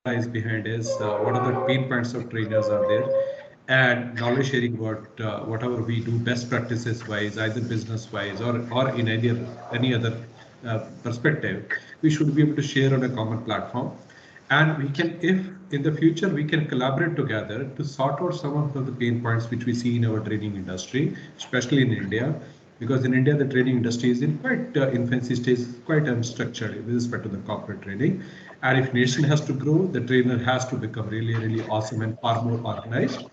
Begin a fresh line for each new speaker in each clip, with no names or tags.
lies behind is, what are the pain points of trainers are there, and knowledge sharing what whatever we do best practices wise, either business wise or in any other perspective, we should be able to share on a common platform. And we can, if in the future we can collaborate together to sort out some of the pain points which we see in our training industry, especially in India, because in India the training industry is in quite infancy stage, quite unstructured with respect to the corporate training. And if nation has to grow, the trainer has to become really, really awesome and far more organized.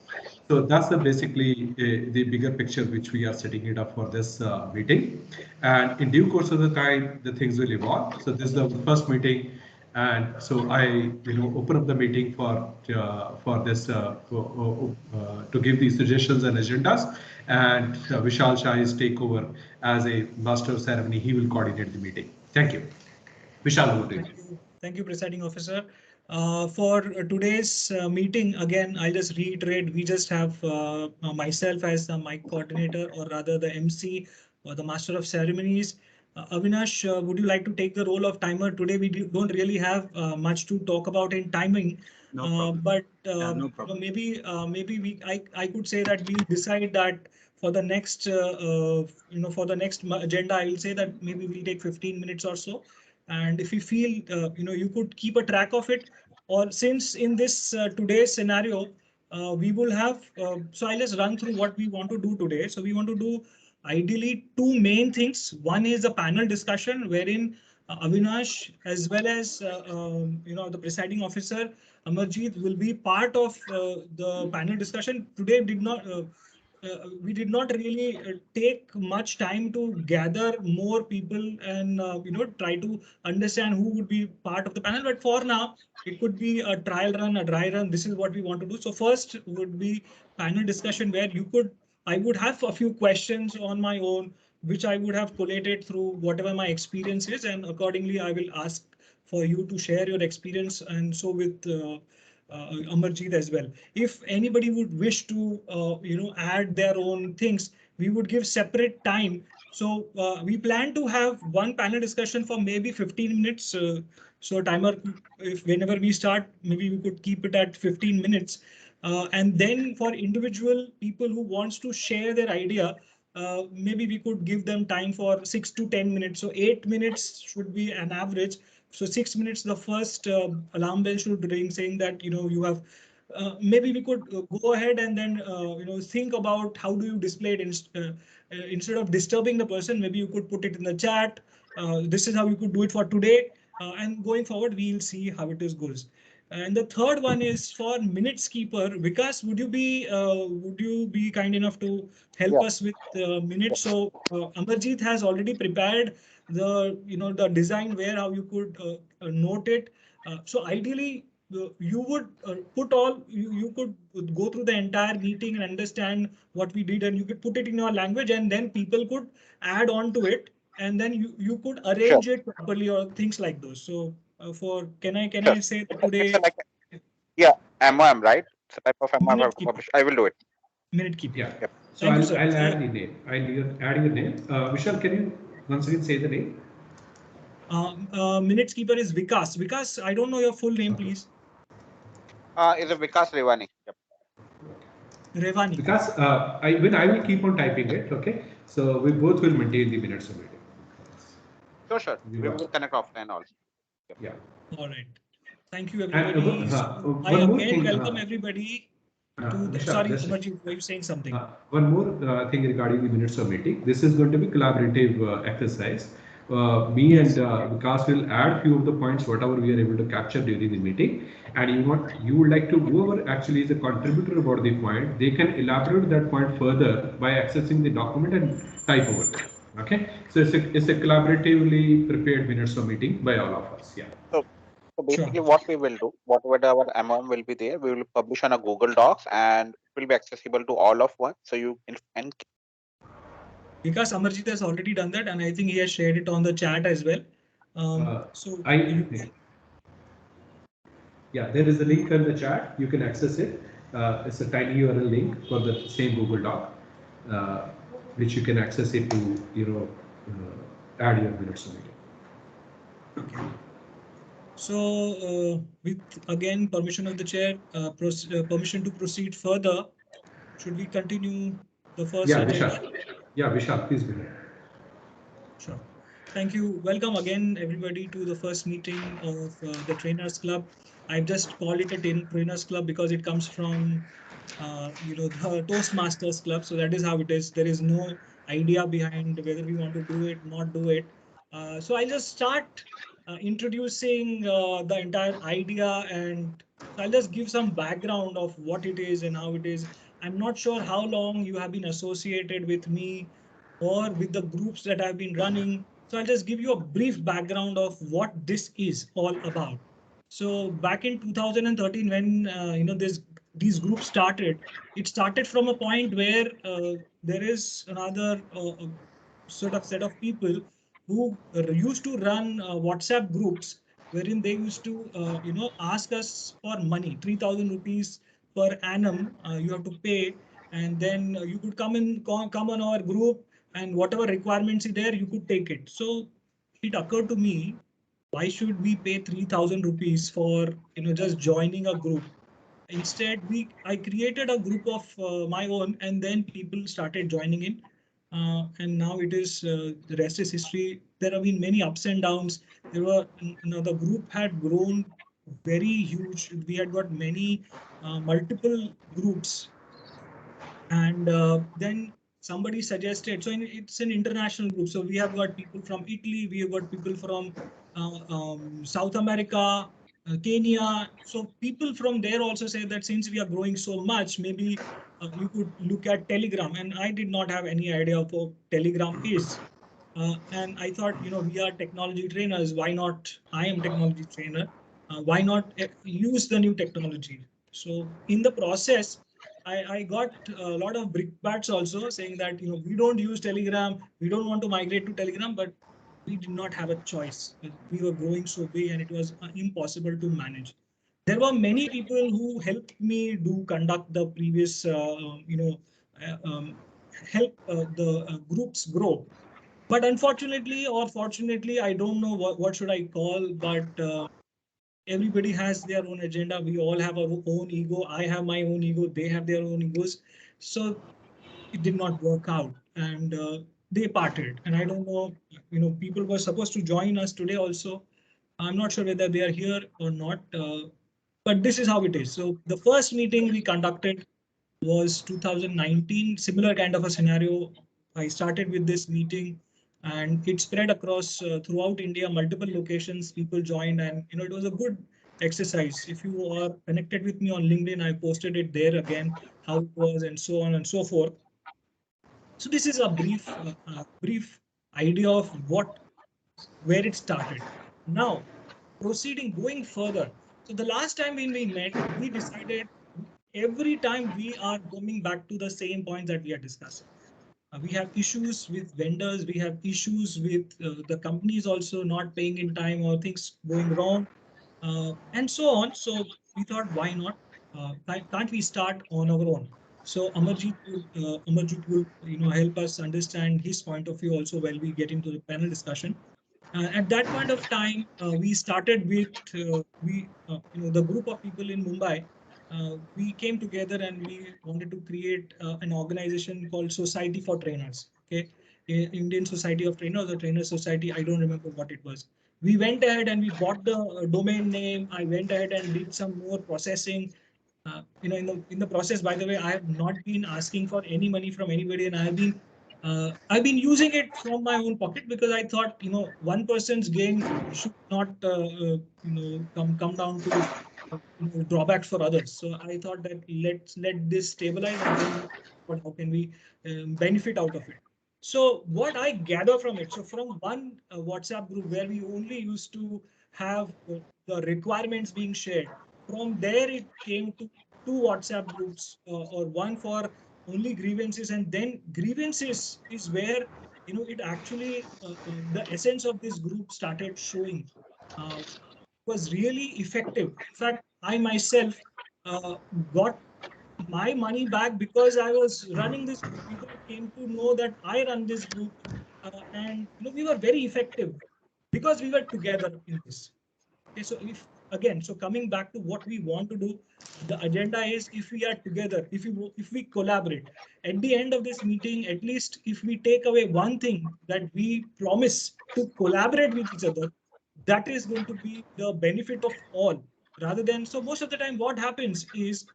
So that's the basically the bigger picture which we are setting it up for this meeting. And in due course of the time, the things will evolve. So this is the first meeting, and so I, open up the meeting for this to give these suggestions and agendas. And Vishal Shah is take over as a master of ceremony. He will coordinate the meeting. Thank you. Vishal, over to you.
Thank you, Presiding Officer. For today's meeting, again, I'll just reiterate, we just have myself as the mic coordinator, or rather the MC or the master of ceremonies. Avinnassh, would you like to take the role of timer? Today, we don't really have much to talk about in timing.
No problem.
But
No problem.
I could say that we'll decide that for the next, for the next agenda, I will say that maybe we'll take 15 minutes or so. And if you feel, you could keep a track of it, or since in this today's scenario, we will have, so I'll just run through what we want to do today. So we want to do ideally two main things. One is a panel discussion wherein Avinnassh, as well as, the presiding officer, Amarjit, will be part of the panel discussion. Today we did not really take much time to gather more people and try to understand who would be part of the panel. But for now, it could be a trial run, a dry run. This is what we want to do. So first would be panel discussion where I would have a few questions on my own, which I would have collated through whatever my experience is, and accordingly I will ask for you to share your experience, and so with Amarjit as well. If anybody would wish to, add their own things, we would give separate time. So we plan to have one panel discussion for maybe 15 minutes. So timer, if whenever we start, maybe we could keep it at 15 minutes. And then for individual people who wants to share their idea, maybe we could give them time for 6 to 10 minutes. So 8 minutes should be an average. So 6 minutes, the first alarm bell should ring saying that, you have, maybe we could go ahead and then, think about how do you display it instead of disturbing the person. Maybe you could put it in the chat. This is how you could do it for today. And going forward, we'll see how it is goes. And the third one is for minutes keeper. Vikas, would you be kind enough to help us with minutes? So Amarjit has already prepared the design where how you could note it. So ideally, you would you could go through the entire meeting and understand what we did, and you could put it in your language, and then people could add on to it, and then you could arrange it properly or things like those. So for can I say that today?
Yeah, MOM, right? It's a type of MOM
Minute
I've
keeper.
published. I will do it.
Minute keeper.
Yeah.
Yep.
So
Thank you, sir.
I'll add the name. Add your name. Vishal, can you once again say the name?
Minutes keeper is Vikas. Vikas, I don't know your full name,
Okay.
please.
Is a Vikas Revani. Yep.
Revani.
Because I will keep on typing it. Okay. So we both will maintain the minutes of meeting.
Sure. We will connect offline also. Yep.
Yeah.
All right. Thank you,
And
everybody. So I
one more
again
thing.
welcome everybody to the,
Vishal,
sorry,
just
Amarjit, were you saying something?
one more thing regarding the minutes of meeting. This is going to be collaborative exercise. Me and Vikas will add few of the points whatever we are able to capture during the meeting, and you would like to, whoever actually is a contributor about the point, they can elaborate that point further by accessing the document and type over there. Okay, so it's a collaboratively prepared minutes of meeting by all of us. Yeah.
So
Sure.
basically what we will do, whatever our MOM will be there, we will publish on a Google Docs and it will be accessible to all of one. So you can
Because Amarjit has already done that, and I think he has shared it on the chat as well. So
Yeah, there is a link in the chat. You can access it. It's a tiny URL link for the same Google Doc, which you can access it to add your minutes on it.
Okay. So, with again permission of the chair, permission to proceed further, should we continue the first
Yeah,
agenda?
Vishal. Yeah, Vishal, please go ahead.
Sure. Thank you. Welcome again, everybody, to the first meeting of the Trainers Club. I've just called it a Trainers Club because it comes from, the Toastmasters Club. So that is how it is. There is no idea behind whether we want to do it, not do it. So I'll just start introducing the entire idea, and I'll just give some background of what it is and how it is. I'm not sure how long you have been associated with me or with the groups that I've been running. So I'll just give you a brief background of what this is all about. So back in 2013, when these groups started, it started from a point where there is another sort of set of people who used to run WhatsApp groups wherein they used to ask us for money, 3,000 rupees per annum you have to pay, and then you could come on our group, and whatever requirements is there, you could take it. So it occurred to me, why should we pay 3,000 rupees for just joining a group? Instead, I created a group of my own, and then people started joining in. And now it is the rest is history. There have been many ups and downs. The group had grown very huge. We had got many multiple groups, and then somebody suggested, so it's an international group. So we have got people from Italy, we have got people from South America, Kenya. So people from there also say that since we are growing so much, maybe you could look at Telegram. And I did not have any idea of what Telegram is. And I thought, we are technology trainers. Why not? I am technology trainer. Why not use the new technology? So in the process, I got a lot of brickbats also saying that we don't use Telegram, we don't want to migrate to Telegram, but we did not have a choice. We were growing so big, and it was impossible to manage. There were many people who helped me do conduct the previous, help the groups grow. But unfortunately or fortunately, I don't know what should I call, but everybody has their own agenda. We all have our own ego. I have my own ego. They have their own egos. So it did not work out, and they parted. And I don't know, people were supposed to join us today also. I'm not sure whether they are here or not. But this is how it is. So the first meeting we conducted was 2019, similar kind of a scenario. I started with this meeting, and it spread across throughout India, multiple locations, people joined, and it was a good exercise. If you are connected with me on LinkedIn, I posted it there again, how it was and so on and so forth. So this is a brief idea of where it started. Now, proceeding, going further. So the last time when we met, we decided every time we are coming back to the same points that we are discussing. We have issues with vendors, we have issues with the companies also not paying in time or things going wrong, and so on. So we thought, why not? Can't we start on our own? So Amarjit will help us understand his point of view also while we get into the panel discussion. At that point of time, we started with the group of people in Mumbai. We came together and we wanted to create an organization called Society for Trainers. Okay, Indian Society of Trainers or Trainer Society. I don't remember what it was. We went ahead and we bought the domain name. I went ahead and did some more processing. In the process, by the way, I have not been asking for any money from anybody, and I've been using it from my own pocket because I thought, one person's gain should not, come down to drawbacks for others. So I thought that let this stabilize, and then how can we benefit out of it. So what I gather from it, so from one WhatsApp group where we only used to have the requirements being shared, from there it came to two WhatsApp groups, or one for only grievances, and then grievances is where it actually the essence of this group started showing. Was really effective. In fact, I myself uh, got my money back because I was running this group. People came to know that I run this group, and we were very effective because we were together in this. Okay, so so coming back to what we want to do, the agenda is if we are together, if we collaborate, at the end of this meeting, at least if we take away one thing that we promise to collaborate with each other, that is going to be the benefit of all. Rather than, so most of the time, what happens is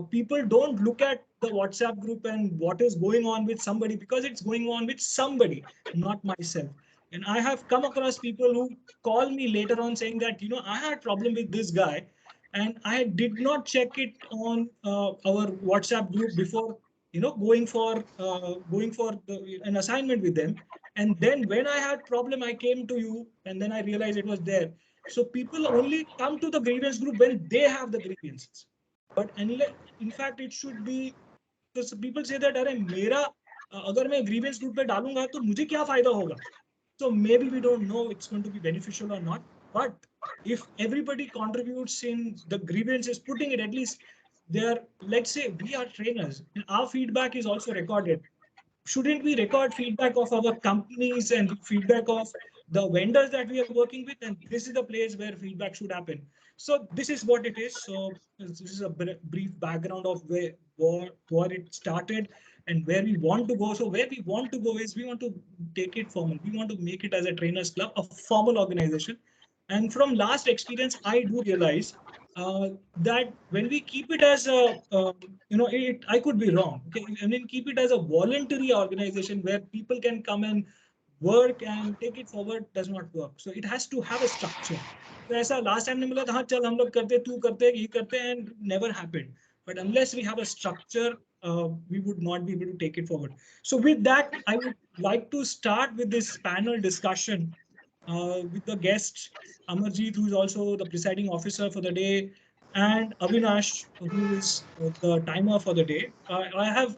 people don't look at the WhatsApp group and what is going on with somebody because it's going on with somebody, not myself. And I have come across people who call me later on saying that, I had problem with this guy and I did not check it on our WhatsApp group before, going for an assignment with them. And then when I had problem, I came to you and then I realized it was there. So people only come to the grievance group when they have the grievances. But unless, in fact, it should be, because people say that, अरे मेरा अगर मैं grievance group पे डालूंगा तो मुझे क्या फायदा होगा? So maybe we don't know it's going to be beneficial or not. But if everybody contributes in the grievances, putting it at least there, let's say we are trainers, and our feedback is also recorded. Shouldn't we record feedback of our companies and feedback of the vendors that we are working with? And this is the place where feedback should happen. So this is what it is. So this is a brief background of where it started and where we want to go. So where we want to go is we want to take it formal. We want to make it as a trainers club, a formal organization. And from last experience, I do realize that when we keep it as a, I could be wrong. Okay, I mean, keep it as a voluntary organization where people can come and work and take it forward does not work. So it has to have a structure. तो ऐसा last time ने बोला था हाँ चल हम लोग करते तू करते ये करते and never happened. But unless we have a structure, we would not be able to take it forward. So with that, I would like to start with this panel discussion with the guest Amarjit, who is also the presiding officer for the day, and Avinnassh, who is the timer for the day. I have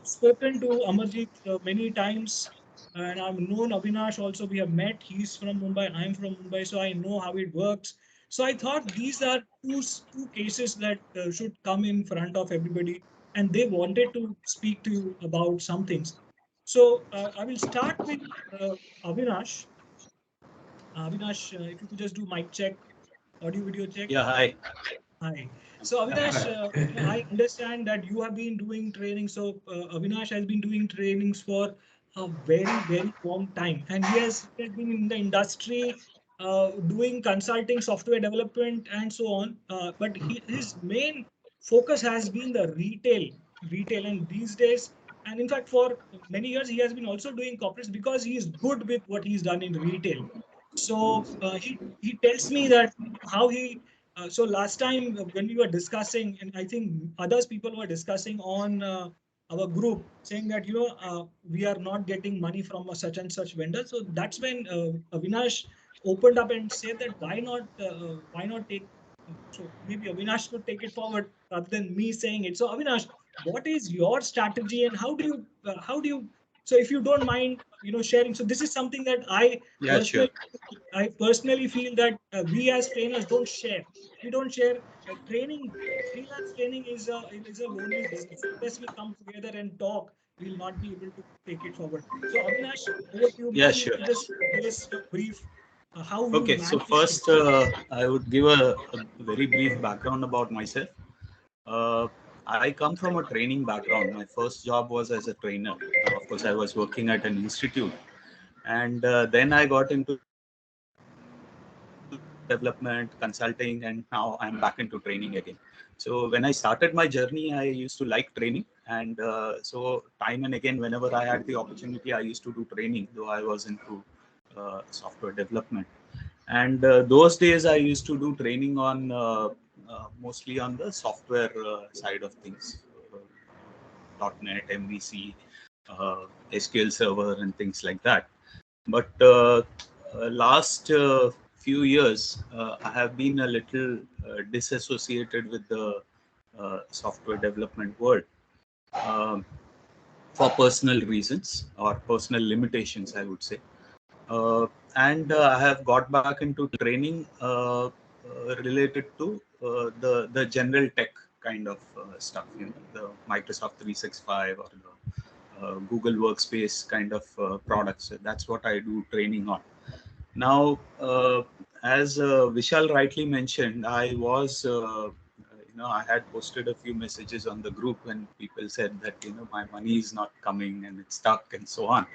spoken to Amarjit many times, and I've known Avinnassh also. We have met. He's from Mumbai. I'm from Mumbai, so I know how it works. So I thought these are two cases that should come in front of everybody, and they wanted to speak to you about some things. So I will start with Avinnassh. Avinnassh, if you could just do mic check, audio video check.
Yeah, hi.
Hi. So Avinnassh, I understand that you have been doing training. So Avinnassh has been doing trainings for a very, very long time. And he has been in the industry doing consulting, software development, and so on. But his main focus has been the retail. And these days, and in fact, for many years, he has been also doing corporates because he is good with what he's done in retail. So he tells me that how he so last time when we were discussing, and I think others people were discussing on our group, saying that we are not getting money from a such and such vendor. So that's when Avinnassh opened up and said that why not take. So maybe Avinnassh could take it forward rather than me saying it. So Avinnassh, what is your strategy and how do you? So if you don't mind, sharing. So this is something that
Yeah, sure.
I personally feel that we as trainers don't share. We don't share training. Freelance training is a lonely business. Unless we come together and talk, we'll not be able to take it forward. So Avinnassh, over to you.
Yeah,
Maybe you
sure.
can just give us a brief how you
Okay, so
manage it.
first, I would give a very brief background about myself. I come from a training background. My first job was as a trainer. Of course, I was working at an institute, and then I got into development, consulting, and now I'm back into training again. So when I started my journey, I used to like training, and so time and again, whenever I had the opportunity, I used to do training, though I was into software development. And those days, I used to do training on mostly on the software side of things, .NET, MVC, SQL Server, and things like that. But last few years, I have been a little disassociated with the software development world for personal reasons or personal limitations, I would say. And I have got back into training related to the general tech kind of stuff, the Microsoft 365 or the Google Workspace kind of products. That's what I do training on. Now, as Vishal rightly mentioned, I was, I had posted a few messages on the group when people said that, my money is not coming and it's stuck and so on.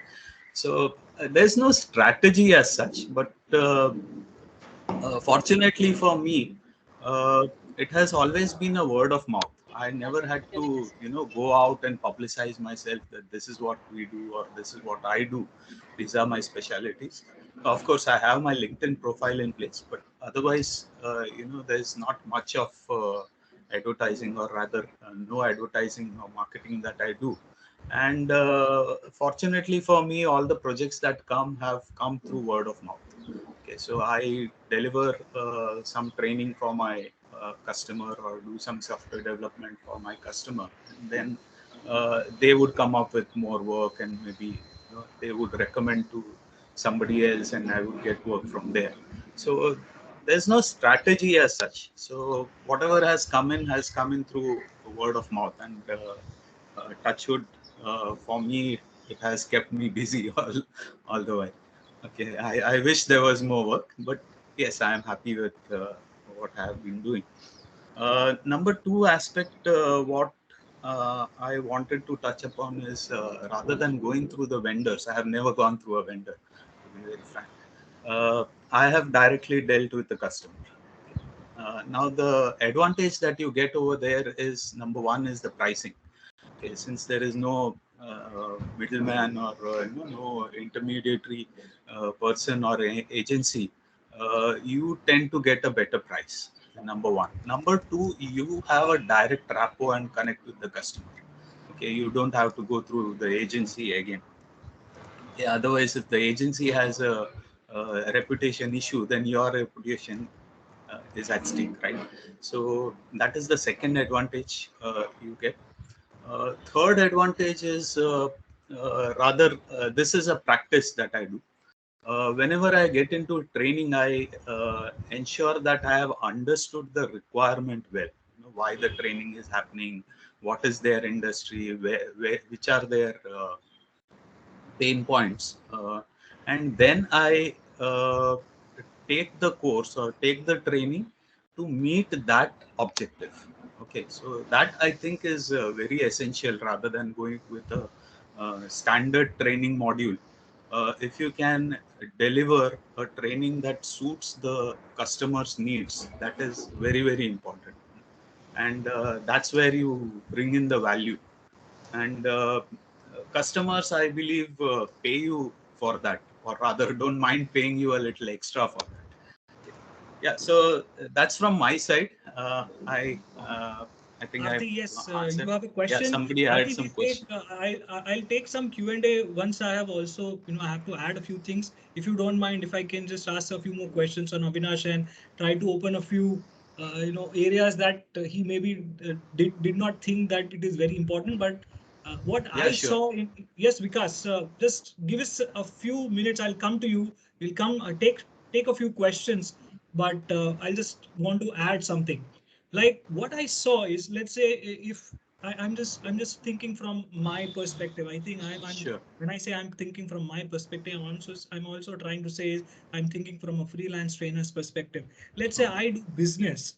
So there's no strategy as such, but fortunately for me, uh, it has always been a word of mouth. I never had to, go out and publicize myself that this is what we do or this is what I do. These are my specialities. Of course, I have my LinkedIn profile in place, but otherwise, there's not much of advertising, or rather, no advertising or marketing that I do. And fortunately for me, all the projects that come have come through word of mouth. Okay, so I deliver some training for my customer, or do some software development for my customer, and then they would come up with more work, and maybe they would recommend to somebody else, and I would get work from there. So there's no strategy as such. So whatever has come in through word of mouth, and touch wood, for me, it has kept me busy all the way. Okay, I wish there was more work, but yes, I am happy with what I have been doing. Number two aspect, what I wanted to touch upon is, rather than going through the vendors, I have never gone through a vendor, to be very frank. I have directly dealt with the customer. Now, the advantage that you get over there is, number one, is the pricing. Okay, since there is no middleman, or no intermediary person or agency, you tend to get a better price. Number one. Number two, you have a direct rapport and connect with the customer. Okay, you don't have to go through the agency again. Yeah, otherwise, if the agency has a reputation issue, then your reputation is at stake, right? So that is the second advantage you get. Third advantage is, this is a practice that I do. Whenever I get into training, I ensure that I have understood the requirement well. Why the training is happening, what is their industry, which are their pain points, and then I take the course or take the training to meet that objective. Okay, so that I think is very essential, rather than going with a standard training module. If you can deliver a training that suits the customer's needs, that is very, very important. And that's where you bring in the value. And customers, I believe, pay you for that, or rather don't mind paying you a little extra for that. Yeah, so that's from my side. I think I've
Arthi, yes,
answered.
you have a
Yeah,
question.
somebody had
Arthi,
some
we take.
question.
I'll take some Q&A once I have also, I have to add a few things. If you don't mind, if I can just ask a few more questions on Avinnassh and try to open a few, areas that he maybe did not think that it is very important. But what
Yeah,
I
sure.
saw in, yes, Vikas, just give us a few minutes. I'll come to you. We'll come take a few questions, but I'll just want to add something. Like what I saw is, let's say if I'm just thinking from my perspective. I think I'm
Sure.
when I say I'm thinking from my perspective, I'm also trying to say is I'm thinking from a freelance trainer's perspective. Let's say I do business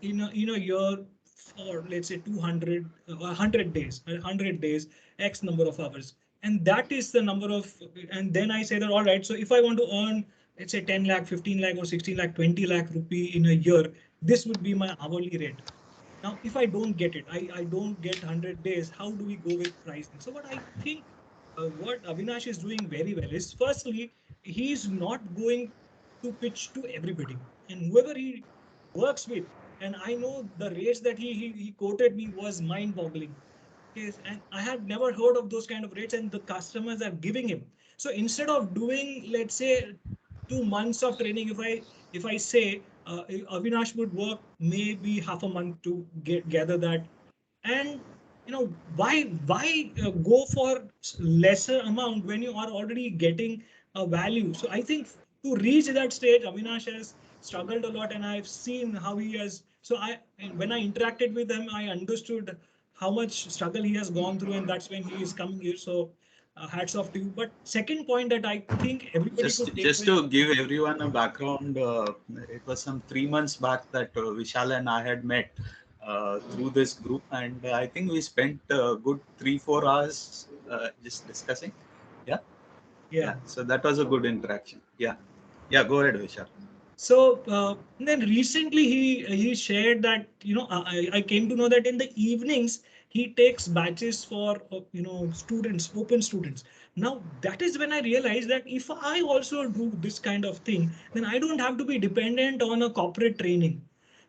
in a year for, let's say, 200 100 days, 100 days, X number of hours, and that is the number of. And then I say that, all right, so if I want to earn, let's say, 10 lakh, 15 lakh, or 16 lakh, 20 lakh rupee in a year, this would be my hourly rate. Now, if I don't get it, I don't get 100 days, how do we go with pricing? So what I think, what Avinnassh is doing very well is, firstly, he's not going to pitch to everybody. And whoever he works with, and I know the rates that he quoted me was mind-boggling. Yes, and I had never heard of those kind of rates, and the customers are giving him. So instead of doing, let's say, 2 months of training, if I say Avinnassh would work maybe half a month to gather that, and why go for lesser amount when you are already getting a value? So I think to reach that stage, Avinnassh has struggled a lot, and I've seen how he has. So when I interacted with him, I understood how much struggle he has gone through, and that's when he is coming here. So hats off to you. But second point that I think everybody could take
Just
away.
to give everyone a background, it was some 3 months back that Vishal and I had met through this group, and I think we spent a good 3-4 hours just discussing. Yeah.
Yeah.
So that was a good interaction. Yeah. Go ahead, Vishal.
So then recently he shared that I came to know that in the evenings he takes batches for students, open students. Now that is when I realized that if I also do this kind of thing, then I don't have to be dependent on a corporate training.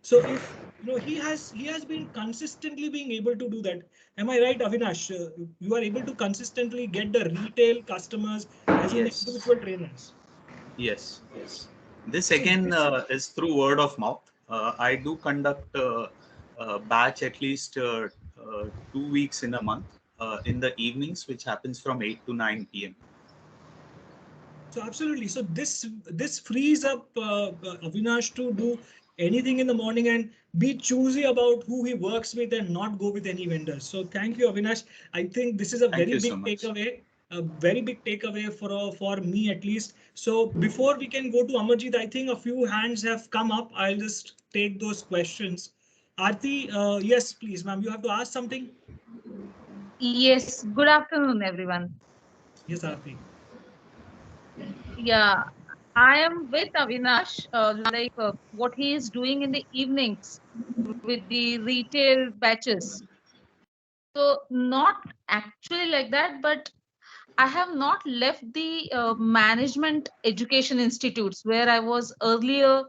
So if he has been consistently being able to do that. Am I right, Avinnassh? You are able to consistently get the retail customers as well as the
Yes.
individual trainers.
Yes. This
So
again
this
is through word of mouth. I do conduct a batch at least 2 weeks in a month in the evenings, which happens from 8 to 9 p.m.
So absolutely. So this frees up Avinnassh to do anything in the morning and be choosy about who he works with and not go with any vendors. So thank you, Avinnassh. I think this is a
Thank
very
you so
big
much.
takeaway. A very big takeaway for me at least. So before we can go to Amarjit, I think a few hands have come up. I'll just take those questions. Arti, yes, please, ma'am. You have to ask something.
Yes, good afternoon, everyone.
Yes, Arti.
Yeah, I am with Avinash, what he is doing in the evenings with the retail batches. So, not actually like that, but I have not left the management education institutes where I was earlier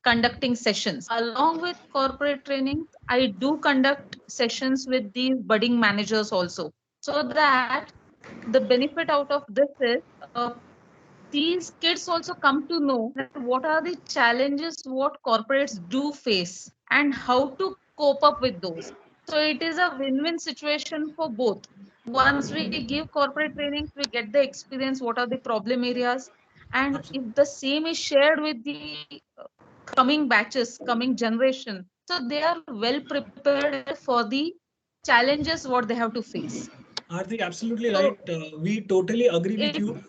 conducting sessions. Along with corporate training, I do conduct sessions with the budding managers also. So that the benefit out of this is these kids also come to know that what are the challenges what corporates do face and how to cope up with those. So it is a win-win situation for both. Once we give corporate trainings, we get the experience what are the problem areas, and if
Absolutely.
the same is shared with the coming batches, coming generation, so they are well prepared for the challenges what they have to face.
Arti, absolutely
So
right. We totally agree with
it
you.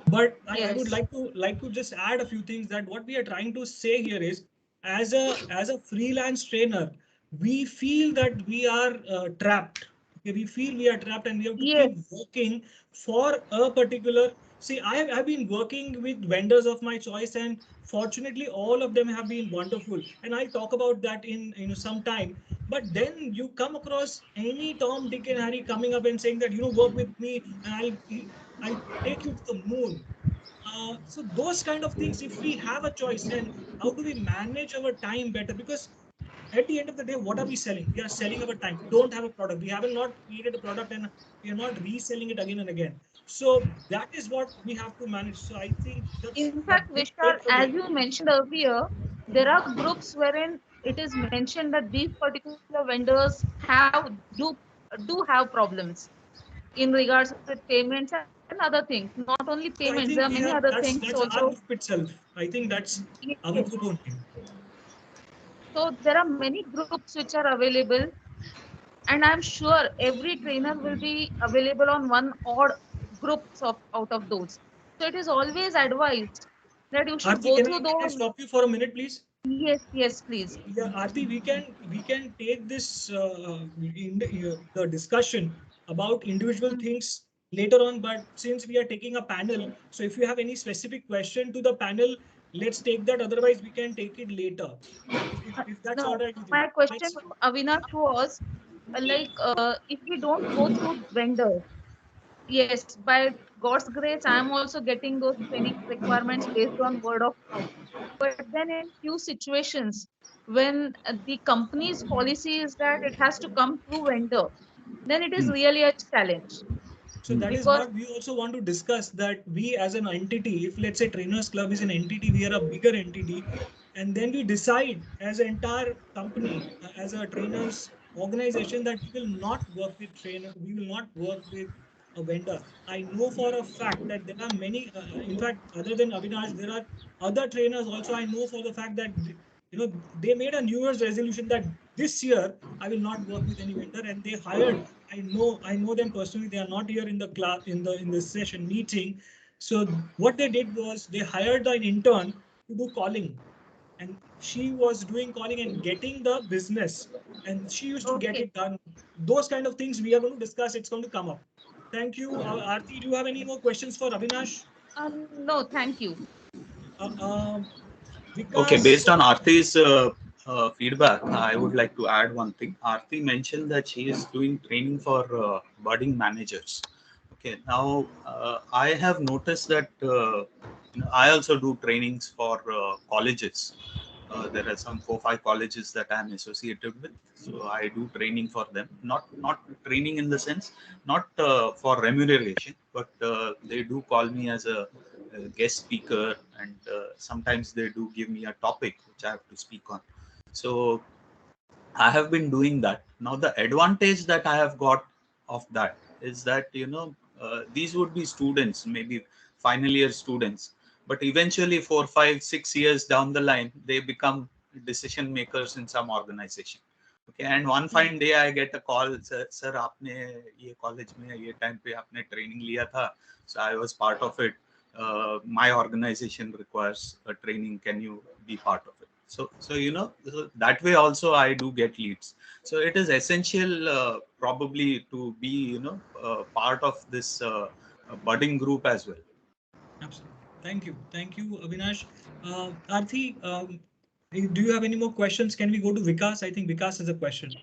But I would
yes.
like to just add a few things that what we are trying to say here is as a freelance trainer, we feel that we are trapped. Okay, we feel we are trapped and we have to keep
Yes.
working for a particular. See, I've been working with vendors of my choice, and fortunately, all of them have been wonderful. And I'll talk about that in some time. But then you come across any Tom, Dick, and Harry coming up and saying that work with me and I'll take you to the moon. So those kind of things, if we have a choice, and how do we manage our time better? Because at the end of the day, what are we selling? We are selling our time. We don't have a product. We haven't not created a product and we are not reselling it again and again. So that is what we have to manage. So I think that's
In
a
fact,
big
Vishal, as
takeaway.
you mentioned earlier, there are groups wherein it is mentioned that these particular vendors do have problems in regards with payments and other things. Not only payments,
So
there
I
are
think
many
we
other
have
things
that's
also.
our group itself. I think that's our
Yes.
group only.
So there are many groups which are available, and I'm sure every trainer will be available on one odd groups of out of those. So it is always advised that you should
Arti,
go through
can I
those.
stop you for a minute, please?
Yes, yes, please.
Yeah, Arti, we can take this in the discussion about individual things later on. But since we are taking a panel, so if you have any specific question to the panel, let's take that. Otherwise, we can take it later. If that's all
No,
right with you.
my question
Let's.
to Avinash was if we don't go through vendors, yes, by God's grace, I am also getting those training requirements based on word of mouth. But then in few situations, when the company's policy is that it has to come through vendor, then it is
Hmm.
really a challenge
So that is
because
what we also want to discuss, that we as an entity, if let's say Trainers Club is an entity, we are a bigger entity, and then we decide as an entire company, as a trainers organization, that we will not work with trainer, we will not work with a vendor. I know for a fact that there are many, in fact, other than Avinnassh, there are other trainers also. I know for the fact that they made a New Year's resolution that this year I will not work with any vendor, and they hired. I know them personally. They are not here in the class in the session meeting. So what they did was they hired an intern to do calling, and she was doing calling and getting the business, and she used to get
Okay.
it done. Those kind of things we are going to discuss. It's going to come up. Thank you, Aarti. Do you have any more questions for Avinnashsh?
No, thank you.
Uh,
Okay,
Vikas.
based on Aarti's feedback, I would like to add one thing. Aarti mentioned that she is doing training for budding managers. Okay, now I have noticed that I also do trainings for colleges. There are some 4 5 colleges that I am associated with, so I do training for them. Not training in the sense, not for remuneration, but they do call me as a guest speaker, and sometimes they do give me a topic which I have to speak on. So I have been doing that. Now the advantage that I have got of that is that these would be students, maybe final year students, but eventually 4 5 6 years down the line they become decision makers in some organization. Okay, and one fine day I get a call, sir आपने ये college में ये time पे आपने training लिया था, so I was part of it. My organization requires a training. Can you be part of it? So that way also I do get leads. So it is essential probably to be part of this budding group as well.
Absolutely. Thank you, Avinnashsh. Aarti, do you have any more questions? Can we go to Vikas? I think Vikas has a question.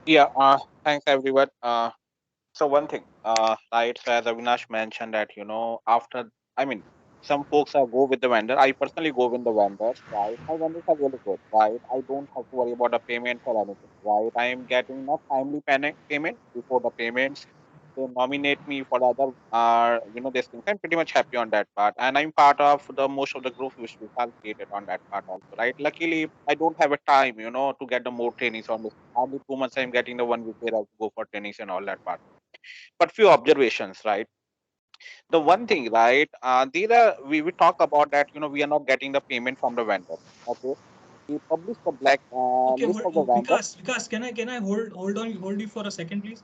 Yeah, thanks everyone. So one thing, right, so as Avinash mentioned that, after, I mean, some folks are go with the vendor. I personally go with the vendors, right? My vendors are really good, right? I don't have to worry about the payment or anything, right? I am getting enough timely payment before the payments. They nominate me for the other, these things. I'm pretty much happy on that part. And I'm part of the most of the group which we have created on that part also, right? Luckily, I don't have a time, to get the more trainings on this. Hardly 2 months I'm getting the 1 week where I have to go for trainings and all that part, but few observations, right? The one thing, right, these are we talk about that, we are not getting the payment from the vendor. Okay, we publish the black
Okay,
list of the vendor.
Vikas, can I hold you for a second, please?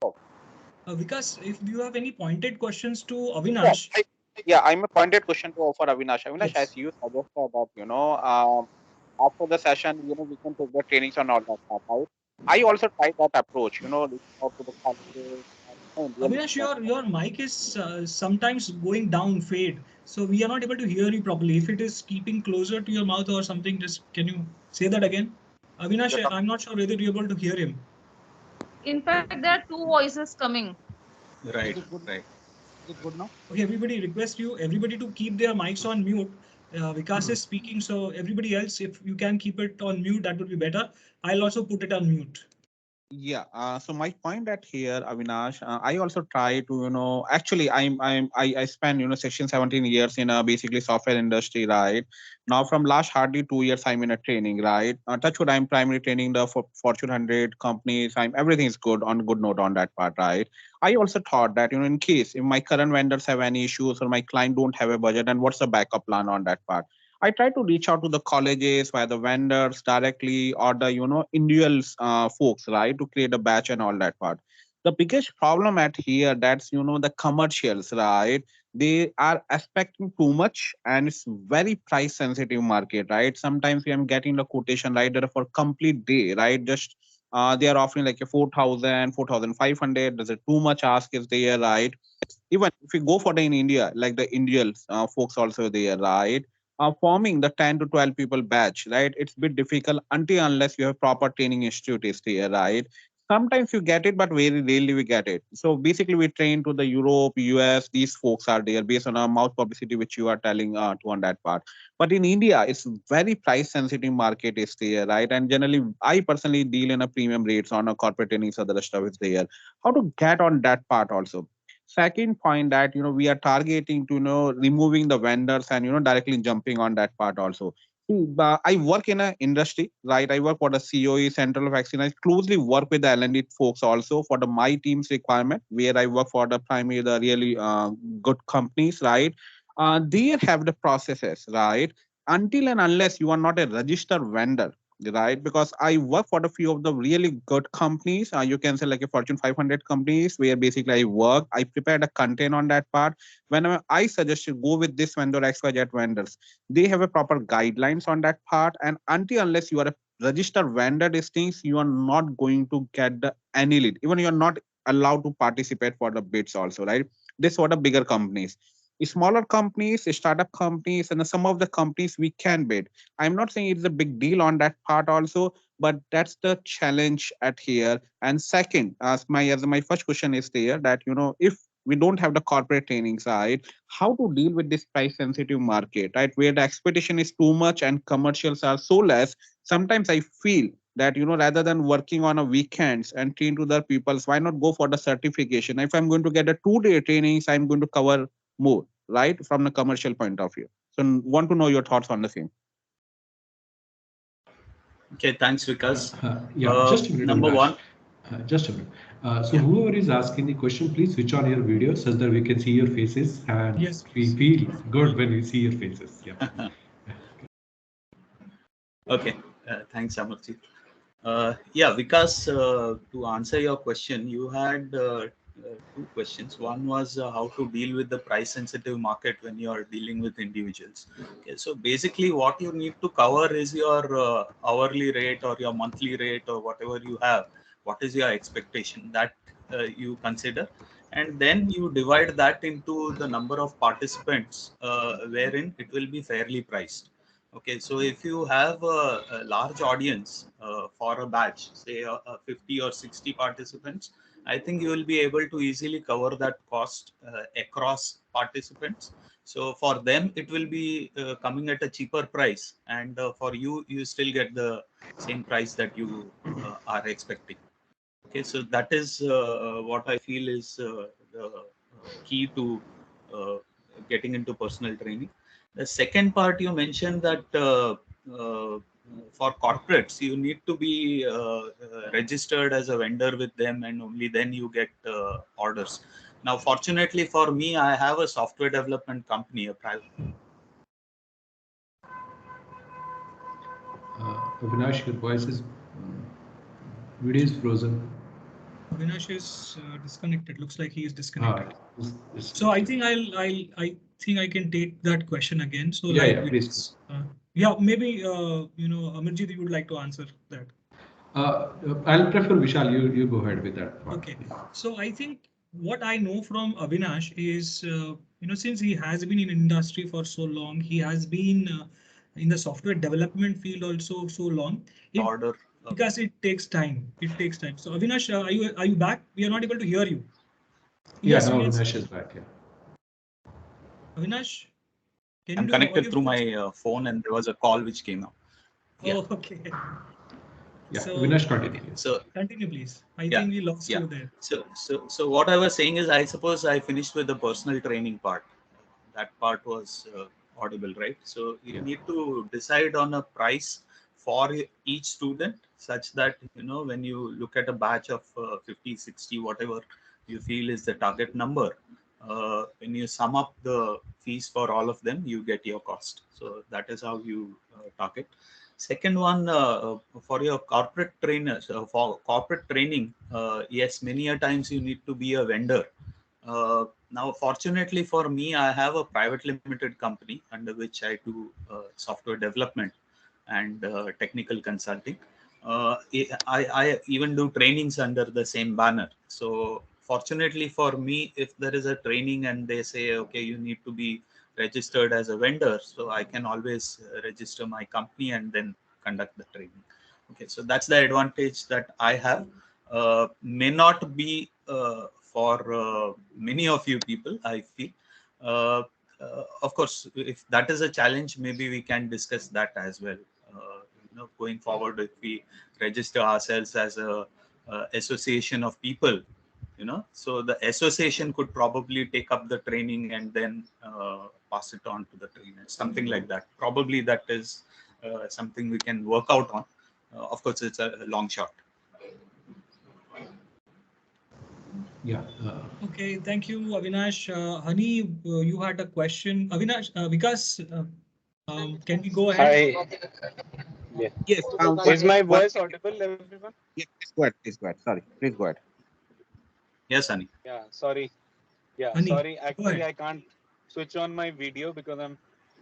Oh,
Vikas, if you have any pointed questions to
yeah,
Avinnashh,
yeah, I'm a pointed question to offer Avinash. Avinash, as
yes.
you suggested that, after the session, we can take the trainings and all that stuff, right? I also tried that approach, reaching out to the colleges, really.
Avinnashh, your mic is sometimes going down, fade. So we are not able to hear you properly. If it is keeping closer to your mouth or something, just can you say that again? Avinnashh,
You're talking-
I'm not sure whether you're able to hear him.
In fact, there are two voices coming.
Is
Right,
it good?
right.
Is it good now?
Okay, everybody to keep their mics on mute. Vikas is speaking, so everybody else, if you can keep it on mute, that would be better. I'll also put it on mute.
Yeah. So my point at here, Avinash, I also try to, actually, I spent, 16, 17 years in a basically software industry, right? Now from last hardly 2 years, I'm in a training, right? Touchwood, I'm primarily training the Fortune 100 companies. Everything is good on good note on that part, right? I also thought that, in case if my current vendors have any issues or my client don't have a budget, and what's the backup plan on that part? I try to reach out to the colleges, via the vendors directly, or the individual folks, right, to create a batch and all that part. The biggest problem at here, that's the commercials, right? They are expecting too much, and it's very price sensitive market, right? Sometimes we am getting the quotation right there for complete day, right? Just they are offering like a 4,000, 4,500. There's a too much ask is there, right? Even if you go for the in India, like the Indian folks also there, right? Forming the 10 to 12 people batch, right? It's a bit difficult until unless you have proper training institute is there, right? Sometimes you get it, but very rarely we get it. So basically, we train to the Europe, US. These folks are there based on our mouth publicity, which you are telling to on that part. But in India, it's very price sensitive market is there, right? And generally, I personally deal in a premium rates on a corporate trainings, other stuff is there. How to get on that part also? Second point that we are targeting to removing the vendors and directly jumping on that part also. See, I work in an industry, right? I work for the COE Central of Excellence. I closely work with the L&D folks also for the my team's requirement, where I work for the primary the really good companies, right? They have the processes, right? until and unless you are not a registered vendor, right? Because I work for a few of the really good companies. You can say like a Fortune 500 companies where basically I work. I prepared a content on that part. Whenever I suggest you go with this vendor, XYZ vendors, they have a proper guidelines on that part. And until unless you are a registered vendor, these things, you are not going to get the any lead. Even you are not allowed to participate for the bids also, right? This for the bigger companies. Smaller companies, startup companies, and some of the companies we can bid. I'm not saying it's a big deal on that part also, but that's the challenge at here. And second, as my first question is there that if we don't have the corporate training side, how to deal with this price sensitive market, right? Where the expectation is too much and commercials are so less. Sometimes I feel that rather than working on a weekends and train to the peoples, why not go for the certification? If I'm going to get a 2-day trainings, I'm going to cover more, right, from the commercial point of view. So want to know your thoughts on the same.
Okay, thanks, Vikas.
Yeah, just a minute,
Number
Avinash.
one.
Just a minute. So whoever is asking the question, please switch on your video so that we can see your faces and
Yes,
we
please.
feel good when we see your faces. Yeah.
Okay, thanks, Amarjit. Yeah, Vikas, to answer your question, you had two questions. One was how to deal with the price sensitive market when you are dealing with individuals. Okay, so basically what you need to cover is your hourly rate or your monthly rate or whatever you have. What is your expectation that you consider? And then you divide that into the number of participants wherein it will be fairly priced. Okay, so if you have a large audience for a batch, say 50 or 60 participants, I think you will be able to easily cover that cost across participants. So for them, it will be coming at a cheaper price, and for you, you still get the same price that you are expecting. Okay, so that is what I feel is the key to uh, getting into personal training. The second part you mentioned that for corporates, you need to be registered as a vendor with them, and only then you get orders. Now, fortunately for me, I have a software development company, a private.
Avinash, your voice is video is frozen.
Avinash is disconnected. Looks like he is disconnected.
It's
So I think I think I can take that question again. So
Yeah,
like
yeah, please.
yeah, maybe Amarjit, you would like to answer that.
I'll prefer Vishal. You go ahead with that part.
Okay, so I think what I know from Avinash is, since he has been in industry for so long, he has been in the software development field also so long.
Order.
Because it takes time. It takes time. So Avinash, are you back? We are not able to hear you.
Yeah,
Yes,
now
yes.
Avinash is back. Yeah.
Avinash, can you
I'm
do an
connected
audio
through
first?
my phone, and there was a call which came up. Yeah.
Oh, okay.
Yeah,
So
Avinash, continue.
So
continue, please. I
yeah,
think we lost
yeah.
you there.
So what I was saying is, I suppose I finished with the personal training part. That part was audible, right? So you
Yeah.
need to decide on a price for each student, such that when you look at a batch of 50, 60, whatever you feel is the target number, when you sum up the fees for all of them, you get your cost. So that is how you target. Second one, for your corporate trainers, for corporate training, yes, many a times you need to be a vendor. Now, fortunately for me, I have a private limited company under which I do software development and technical consulting. I even do trainings under the same banner. So, fortunately for me, if there is a training and they say, okay, you need to be registered as a vendor, so I can always register my company and then conduct the training. Okay, so that's the advantage that I have. May not be for many of you people, I feel. Of course, if that is a challenge, maybe we can discuss that as well. Going forward, if we register ourselves as a association of people, so the association could probably take up the training and then pass it on to the trainers, something like that. Probably that is something we can work out on. Of course, it's a long shot.
Yeah.
Okay, thank you, Avinash. Honey, you had a question. Avinash, Vikas, Can we go ahead?
Hi. Yeah.
Yes.
Is my voice audible, everyone?
Yeah, please go ahead. Please go ahead. Sorry. Please go ahead.
Yes, Sunny.
Yeah. Sorry. Yeah.
Honey,
Sorry.
go
Actually,
ahead.
I can't switch on my video because I'm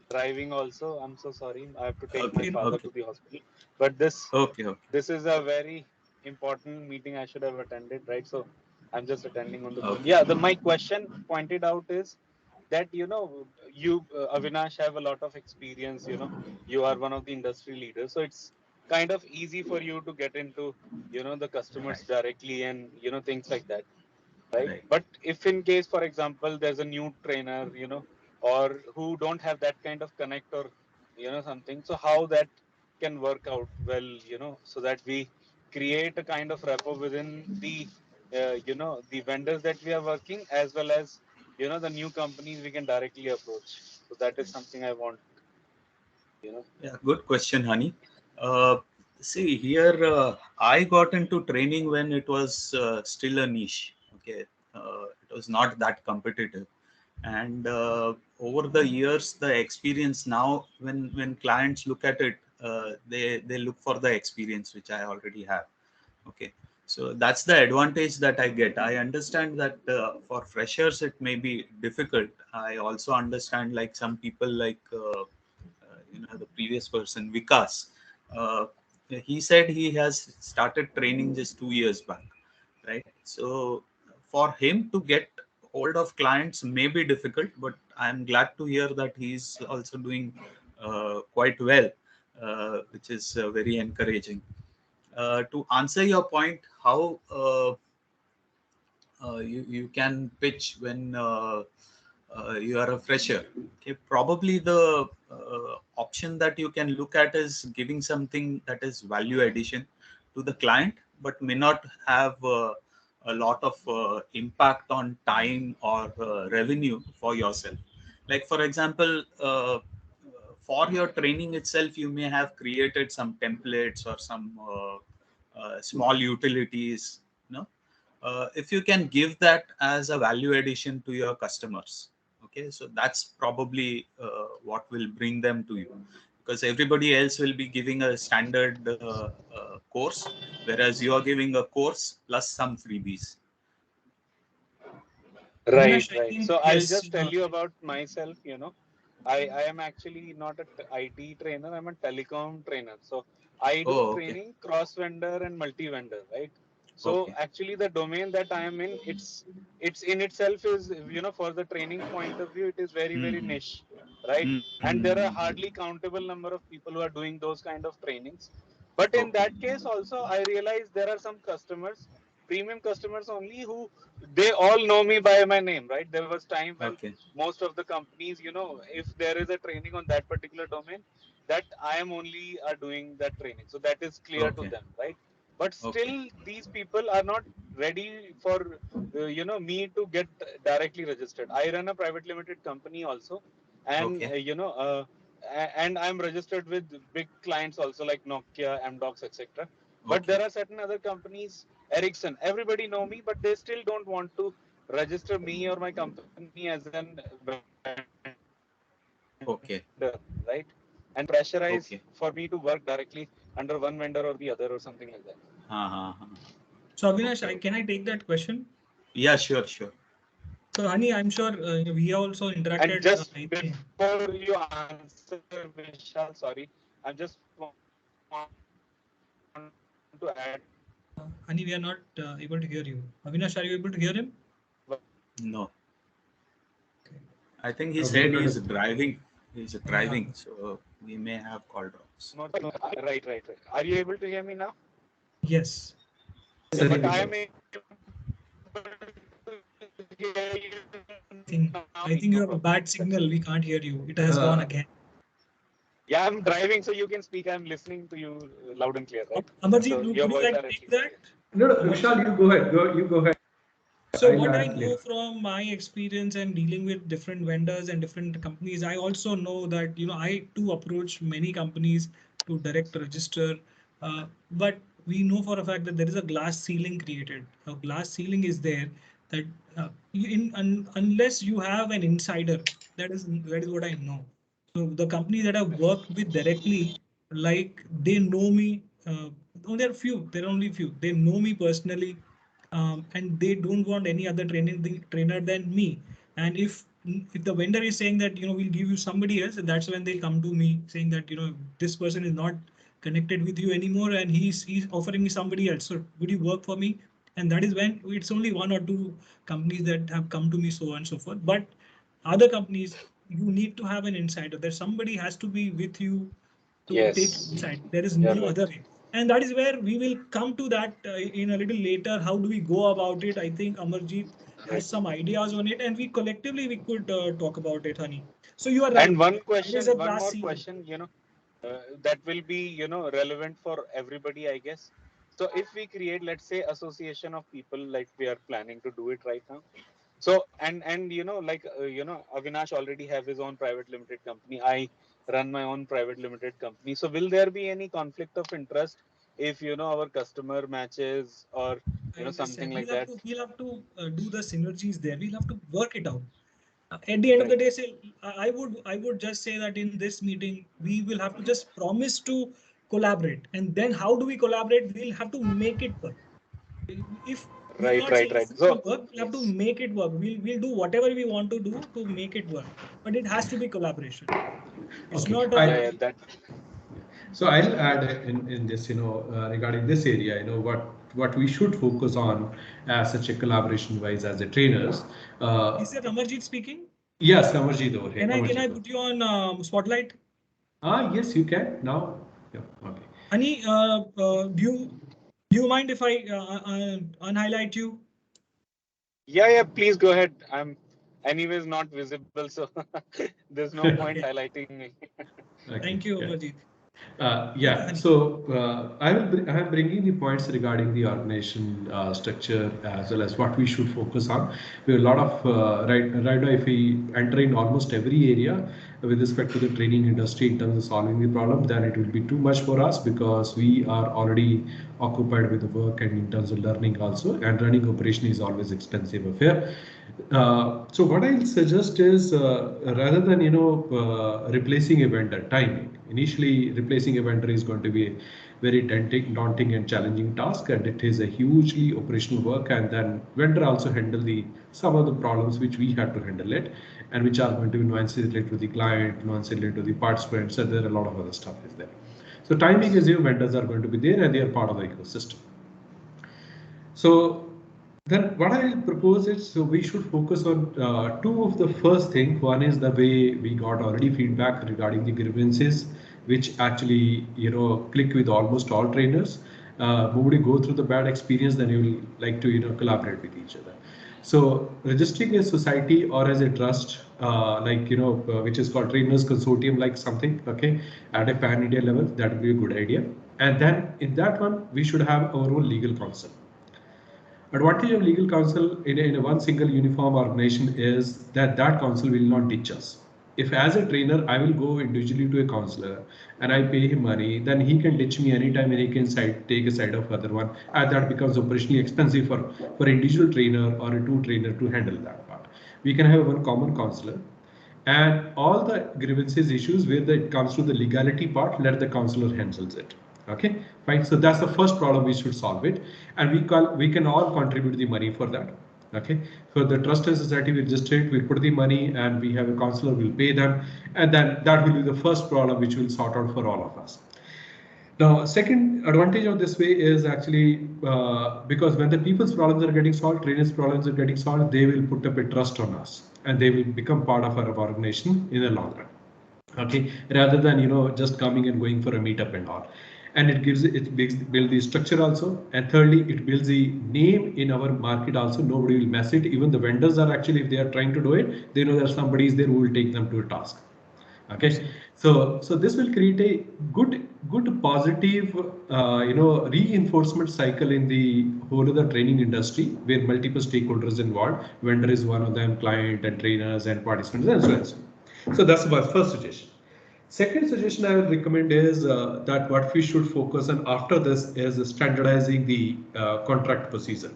driving also. I'm so sorry. I have to take my
Okay,
Okay.
father
okay,
to the hospital. But this
okay, okay,
this is a very important meeting I should have attended, right? So I'm just attending on the phone.
okay.
Yeah. My question pointed out is that you Avinash have a lot of experience. You are one of the industry leaders, so it's kind of easy for you to get into the customers
Right,
directly and things like that, right?
right.
But if in case, for example, there's a new trainer, or who don't have that kind of connect or something, so how that can work out well, so that we create a kind of rapport within the the vendors that we are working, as well as the new companies we can directly approach. So that is something I want, you know.
Yeah, good question, honey. Uh, See, here I got into training when it was still a niche. Okay, it was not that competitive, and over the years, the experience now, when clients look at it, they look for the experience which I already have. Okay, so that's the advantage that I get. I understand that for freshers it may be difficult. I also understand, like, some people, like the previous person, Vikas, uh, he said he has started training just 2 years back, right? So for him to get hold of clients may be difficult, but I'm glad to hear that he's also doing quite well, which is very encouraging. To answer your point, how you can pitch when you are a fresher. Okay, probably the option that you can look at is giving something that is value addition to the client, but may not have a lot of impact on time or revenue for yourself. Like, for example, for your training itself, you may have created some templates or some small utilities. If you can give that as a value addition to your customers, okay, so that's probably what will bring them to you, because everybody else will be giving a standard course, whereas you are giving a course plus some freebies.
Right,
Avinash, I
right.
think
So I'll
yes.
just tell you about myself. I am actually not a IT trainer. I'm a telecom trainer. So I do
Oh, okay,
training cross vendor and multi vendor, right? So
okay.
actually the domain that I am in, it's in itself is, for the training point of view, it is very, very
Mm-hmm.
niche, right? And there are
Mm-hmm.
hardly countable number of people who are doing those kind of trainings. But in
Okay,
that case also, I realize there are some customers, premium customers only, who they all know me by my name, right? There was time when
okay,
most of the companies, if there is a training on that particular domain, that I am only doing that training. So that is clear to
okay,
them, right? But
okay,
still, these people are not ready for, me to get directly registered. I run a private limited company also, and
okay,
and I'm registered with big clients also, like Nokia, Amdocs, etc. But
okay,
there are certain other companies, Ericsson, everybody know me, but they still don't want to register me or my company as an vendor, right? And they
okay,
pressurize for me to work directly
okay.
under one vendor or the other, or something like that.
Uh-huh.
So Avinash,
Okay,
can
okay.
I take that question?
Yeah, sure, sure.
So honey, I'm sure we also
And
interacted.
just
I think
before you answer, Vishal, sorry, I just want to add
honey, we are not able to hear you. Avinash, are you able to hear him?
No,
Okay.
I think he
We
said
could
he's
have.
driving. He's
Yeah.
driving, so we may have call drops.
right, right, right. Are you able to hear me now?
Yes.
Yeah,
Sorry,
but
we
I
can.
am able to hear you now.
I think you have a bad signal. We can't hear you. It has gone
Uh,
again.
Yeah, I'm driving, so you can speak. I'm listening to you loud and clear, right?
Amarjit,
So your
would you
voice
like
are
to
at
take
least
that?
clear.
no, no,
Amarjit.
Vishal, you go ahead. You go ahead.
So what I
I'll
know
play.
from my experience and dealing with different vendors and different companies, I also know that I too approach many companies to direct register, but we know for a fact that there is a glass ceiling created. A glass ceiling is there that unless you have an insider, that is what I know. So the companies that I've worked with directly, like they know me. No, there are few. There are only few. They know me personally, and they don't want any other trainer than me. And if the vendor is saying that we'll give you somebody else, that's when they come to me saying that this person is not connected with you anymore, and he's offering me somebody else. So would you work for me? And that is when it's only one or two companies that have come to me, so on and so forth. But other companies, you need to have an insider. There somebody has to be with you to take
Yes,
insight. There is
you're
no
right.
other way. And that is where we will come to that in a little later. How do we go about it? I think Amarjit
Right.
has some ideas on it, and we collectively we could talk about it, honey. So you are
And
right.
one
There is a
question, one
glass
more
ceiling.
question, that will be, relevant for everybody, I guess. So if we create, let's say, association of people, like we are planning to do it right now. So and like Avinash already have his own private limited company. I run my own private limited company. So will there be any conflict of interest if our customer matches or
Like I
something
said,
like that?
we'll have to do the synergies there. We'll have to work it out. At the end of the
Right.
day, say I would just say that in this meeting we will have to just promise to collaborate, and then how do we collaborate? We'll have to make it work. If we'll
Right.
not say
Right.
if
Right.
it
So
will work, we'll have to
yes.
make it work. We'll do whatever we want to do to make it work, but it has to be collaboration. It's
Okay,
not
Yeah.
a
Yeah. That.
so I'll add in this, regarding this area, what we should focus on as such a collaboration wise as a trainers. Uh,
Is that Amarjit speaking?
yes, Amarjit over here.
Can I
Amarjit over.
put you on spotlight?
Yes, you can now. Yeah, okay.
Honey, do you mind if I unhighlight you?
Yeah. Yeah. Please go ahead. I'm anyways not visible, so there's no point
Okay.
highlighting me.
Okay.
Thank you,
Yeah.
Amarjit. Okay,
Yeah,
honey.
so I am bringing the points regarding the organization structure as well as what we should focus on. We have a lot of right now, if we enter in almost every area with respect to the training industry in terms of solving the problem, then it will be too much for us because we are already occupied with the work and in terms of learning also. And running operation is always expensive affair. So what I'll suggest is rather than replacing a vendor, timing. Initially, replacing a vendor is going to be a very daunting and challenging task, and it is a hugely operational work. And then vendor also handle the some of the problems which we had to handle it, and which are going to be nuances related to the client, nuances related to the participants, and there are a lot of other stuff is there. So timing is your vendors are going to be there, and they are part of the ecosystem. So then what I will propose is, so we should focus on two of the first thing. One is the way we got already feedback regarding the grievances, which actually, click with almost all trainers. Nobody go through the bad experience, then you will like to, collaborate with each other. So registering a society or as a trust, which is called trainers consortium, like something, okay, at a pan India level, that would be a good idea. And then in that one, we should have our own legal counsel. Advantage of legal counsel in a one single uniform organization is that that counsel will not teach us. If as a trainer I will go individually to a counselor and I pay him money, then he can teach me anytime and he can take a side of other one, and that becomes operationally expensive for individual trainer or a two trainer to handle that part. We can have one common counselor, and all the grievances issues where it comes to the legality part, let the counselor handles it. Okay, fine. So that's the first problem, we should solve it, and we can all contribute the money for that. Okay, so the trust and society will just take, we put the money and we have a counselor, will pay them, and then that will be the first problem which will sort out for all of us. Now, second advantage of this way is actually because when the people's problems are getting solved, trainers' problems are getting solved, they will put up a trust on us and they will become part of our organization in the long run. Okay, rather than just coming and going for a meetup and all. And builds the structure also, and thirdly it builds the name in our market also. Nobody will mess it. Even the vendors are actually, if they are trying to do it, they know that somebody is there who will take them to a task. Okay,
Absolutely.
so this will create a good positive reinforcement cycle in the whole of the training industry, where multiple stakeholders involved, vendor is one of them, client and trainers and participants and so on. So that's my first suggestion. Second suggestion I will recommend is that what we should focus on after this is standardizing the contract procedure.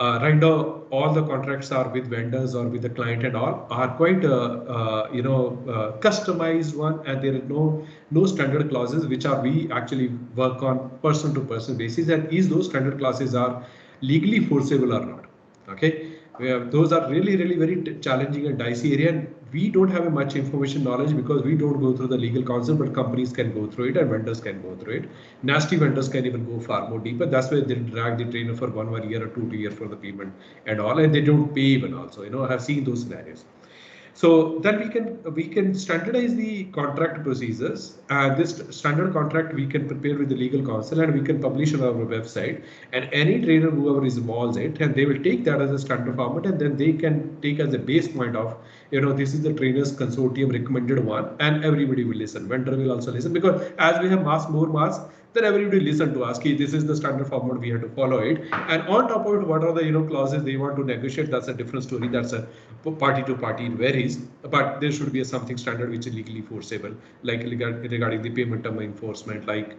Right now, all the contracts are with vendors or with the client and all are quite, customized one, and there is no standard clauses which are we actually work on person to person basis, and is those standard clauses are legally forcible or not. Okay, those are really very challenging and dicey area, and we don't have a much information knowledge because we don't go through the legal counsel, but companies can go through it and vendors can go through it. Nasty vendors can even go far more deeper. That's why they drag the trainer for 1 year or 2 year for the payment and all, and they don't pay even also. I have seen those scenarios. So then we can standardize the contract procedures, and this standard contract we can prepare with the legal counsel and we can publish on our website. And any trainer whoever is involves it, and they will take that as a standard format, and then they can take as a base point of this is the trainers consortium recommended one, and everybody will listen. Vendor will also listen, because as we have more mass, then everybody listen to us. This is the standard format, we have to follow it. And on top of it, what are the clauses they want to negotiate? That's a different story. That's a party to party, it varies. But there should be something standard which is legally forcible, like regarding the payment term enforcement, like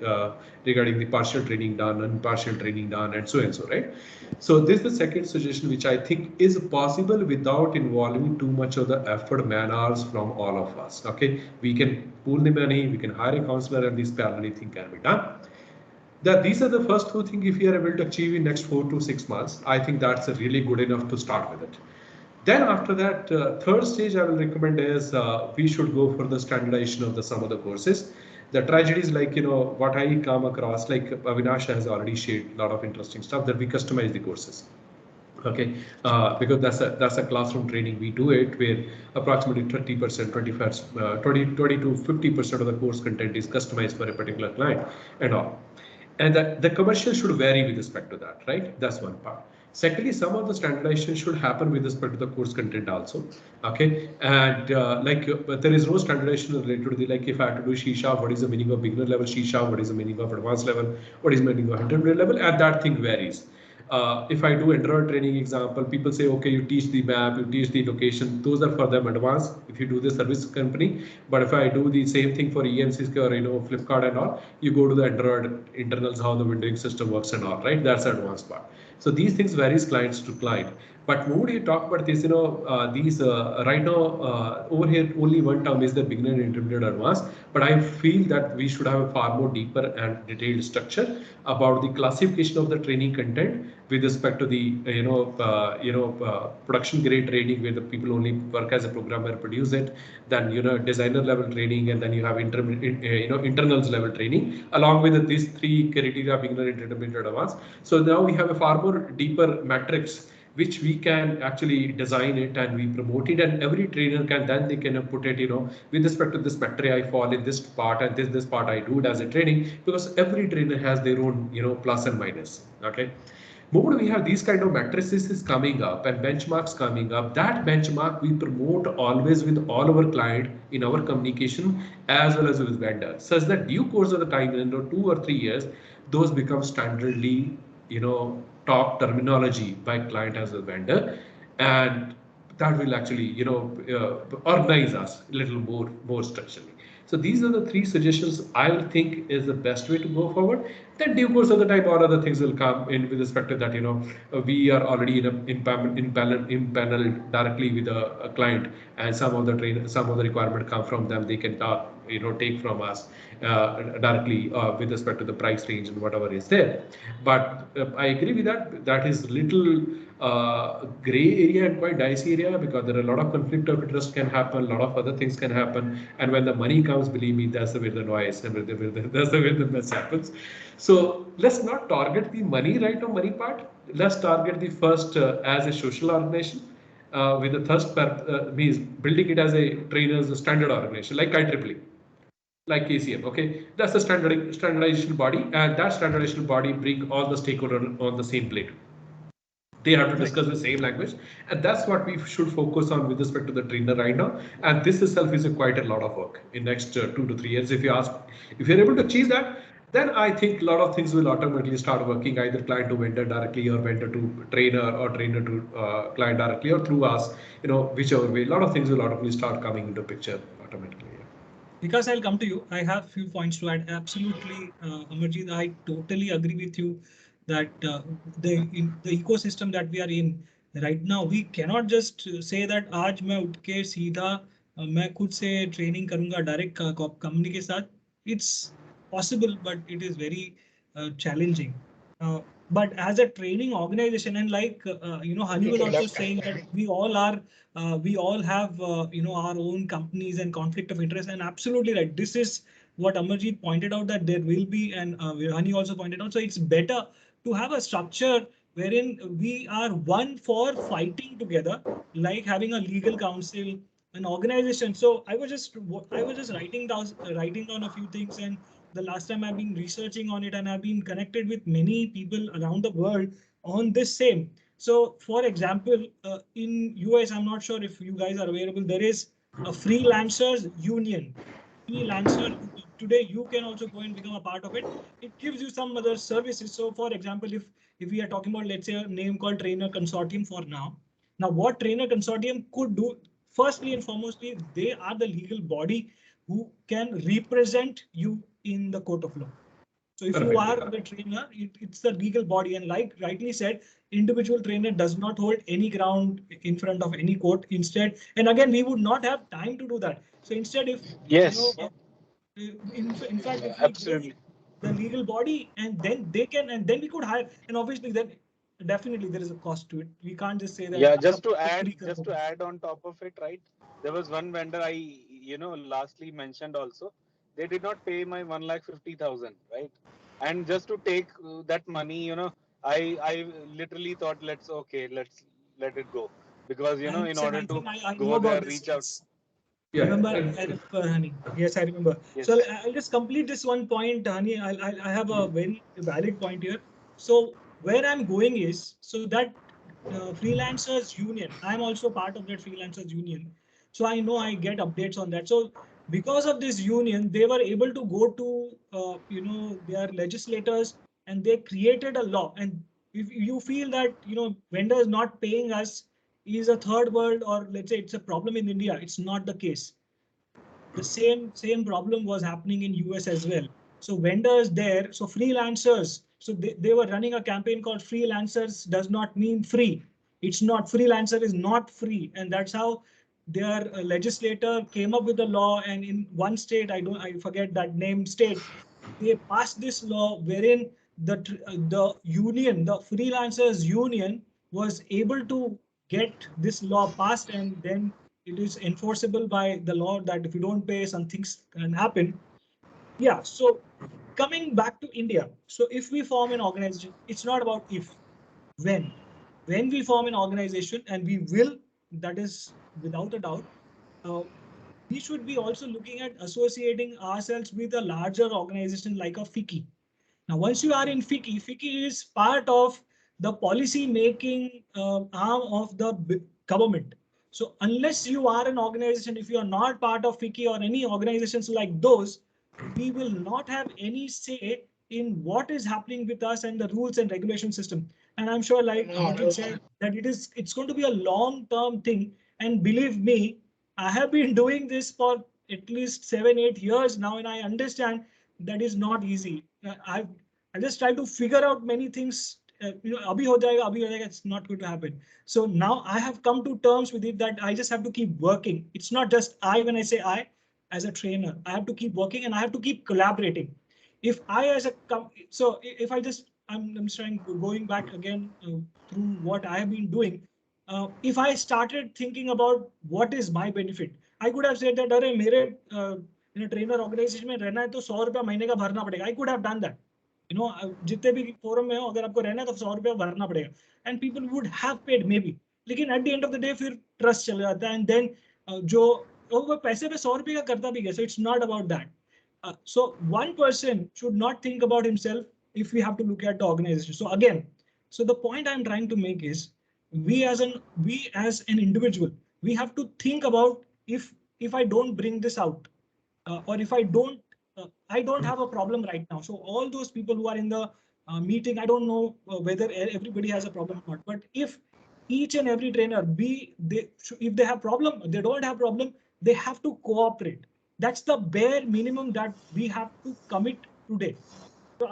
regarding the partial training done and partial training done, and so, right? So this is the second suggestion which I think is possible without involving too much of the effort, man hours from all of us. Okay, we can pool the money, we can hire a counselor, and this parallel thing can be done. These are the first two things. If you are able to achieve in next 4 to 6 months, I think that's really good enough to start with it. Then after that, third stage I will recommend is we should go for the standardization of some of the courses. The tragedies, like what I come across, like Avinnassh has already shared a lot of interesting stuff, that we customize the courses. Okay, because that's a classroom training. We do it where approximately 30%, 25, 20 to 50% of the course content is customized for a particular client and all. And that the commercial should vary with respect to that, right? That's one part. Secondly, some of the standardization should happen with respect to the course content also. Okay, and but there is no standardization related to the, like, if I have to do Shisha, what is the meaning of beginner level Shisha, what is the meaning of advanced level, what is the meaning of intermediate level, and that thing varies. If I do Android training example, people say, okay, you teach the map, you teach the location, those are for them advanced if you do the service company. But if I do the same thing for EMCs or Flipkart and all, you go to the Android internals, how the windowing system works and all, right? That's the advanced part. So these things varies clients to client. But more you talk about this, these right now over here only one term is the beginner, intermediate, advanced. But I feel that we should have a far more deeper and detailed structure about the classification of the training content with respect to the production grade training, where the people only work as a programmer, produce it. Then designer level training, and then you have internals level training, along with these three criteria: beginner, intermediate, advanced. So now we have a far more deeper matrix which we can actually design it and we promote it, and every trainer can then they can put it, with respect to this metric I fall in this part, and this part I do it as a training, because every trainer has their own plus and minus. Okay, more we have these kind of matrices is coming up and benchmarks coming up. That benchmark we promote always with all our client in our communication as well as with vendors, such that due course of the time, 2 or 3 years, those become standardly top terminology by client as a vendor, and that will actually organize us a little more structurally. So these are the three suggestions I will think is the best way to go forward. Then due course of the time, all other things will come in with respect to that. We are already in panel directly with a client, and some of the requirement come from them. They can take from us directly with respect to the price range and whatever is there. But I agree with that. That is little gray area and quite dicey area, because there are a lot of conflict of interest can happen, a lot of other things can happen, and when the money comes, believe me, that's the way the noise and that's the way the mess happens. So let's not target the money money part. Let's target the first as a social organization. With the thirst means building it as a trainers standard organization like IEEE, like KCM. Okay, that's the standardization body, and that standardization body bring all the stakeholders on the same plate. They have to discuss the same language, and that's what we should focus on with respect to the trainer right now. And this itself is quite a lot of work in next 2 to 3 years. If you're able to achieve that, then I think a lot of things will automatically start working, either client to vendor directly, or vendor to trainer, or trainer to client directly, or through us, whichever way. A lot of things will automatically start coming into picture automatically.
Because I'll come to you. I have few points to add. Absolutely, Amarjit, I totally agree with you that the ecosystem that we are in right now, we cannot just say that आज मैं उठ के सीधा मैं खुद से training करूंगा direct company के साथ. It's possible, but it is very challenging. But as a training organization, and like Hani was also saying that we all are, we all have our own companies and conflict of interest, and absolutely right. This is what Amarjit pointed out, that there will be, and Hani also pointed out. So it's better to have a structure wherein we are one for fighting together, like having a legal counsel, an organization. So I was just writing down a few things, and the last time I've been researching on it, and I've been connected with many people around the world on this same. So for example, in US, I'm not sure if you guys are available, there is a freelancers union. Freelancer today, you can also go and become a part of it. It gives you some other services. So for example, if we are talking about, let's say, a name called Trainer Consortium for now what Trainer Consortium could do, firstly and foremostly, they are the legal body who can represent you in the court of law. So if you are the trainer, it's the legal body, and like rightly said, individual trainer does not hold any ground in front of any court. Instead, and again, we would not have time to do that. So instead, if in fact, if we go with the legal body, and then they can, and then we could hire, and obviously then definitely there is a cost to it. We can't just say that.
Yeah, just to add on top of it, right? There was one vendor I lastly mentioned also. They did not pay my 1,50,000, right? And just to take that money, I literally thought, let's let it go, because in order to go there, reach out.
Yeah, remember, Hani? Yes, I remember. Yes. So I'll just complete this one point, Hani. I have a very valid point here. So where I'm going is, so that freelancers union, I'm also part of that freelancers union. So I know I get updates on that. So because of this union, they were able to go to, their legislators, and they created a law. And if you feel that, vendors not paying us is a third world, or let's say it's a problem in India, it's not the case. The same problem was happening in US as well. So vendors there, so freelancers, so they were running a campaign called freelancers does not mean free. It's not, freelancer is not free. And that's how their legislator came up with the law. And in one state, I forget that name state, they passed this law wherein the union, the freelancers union, was able to get this law passed, and then it is enforceable by the law that if you don't pay, some things can happen. Yeah. So coming back to India, so if we form an organization, it's not about if, when we form an organization, and we will, that is without a doubt, we should be also looking at associating ourselves with a larger organization like a FICCI. Now, once you are in FICCI, FICCI is part of the policy making arm of the government. So unless you are an organization, if you are not part of FICCI or any organizations like those, we will not have any say in what is happening with us and the rules and regulation system. And I'm sure, like Amarjit said, that it's going to be a long-term thing. And believe me, I have been doing this for at least 7-8 years now, and I understand that is not easy. I just try to figure out many things. Abhi ho jayega, it's not going to happen. So now I have come to terms with it that I just have to keep working. It's not just I, when I say I, as a trainer, I have to keep working, and I have to keep collaborating. If I as a so if I just, I'm trying going back again through what I have been doing. If I started thinking about what is my benefit, I could have said that, अरे मेरे in a trainer organization में रहना है तो 100 रुपया महीने का भरना पड़ेगा. I could have done that. जितने भी फोरम में हो, अगर आपको रहना है तो 100 रुपया भरना पड़ेगा. And people would have paid maybe. लेकिन at the end of the day फिर trust चला जाता है, and then जो वो पैसे पे 100 रुपये का करता भी है. So it's not about that. So one person should not think about himself if we have to look at the organization. So again, so the point I'm trying to make is, we as an individual, we have to think about, if I don't bring this out, or if I don't have a problem right now. So all those people who are in the meeting, I don't know whether everybody has a problem or not, but if each and every trainer if they have problem, they don't have problem, they have to cooperate. That's the bare minimum that we have to commit today. So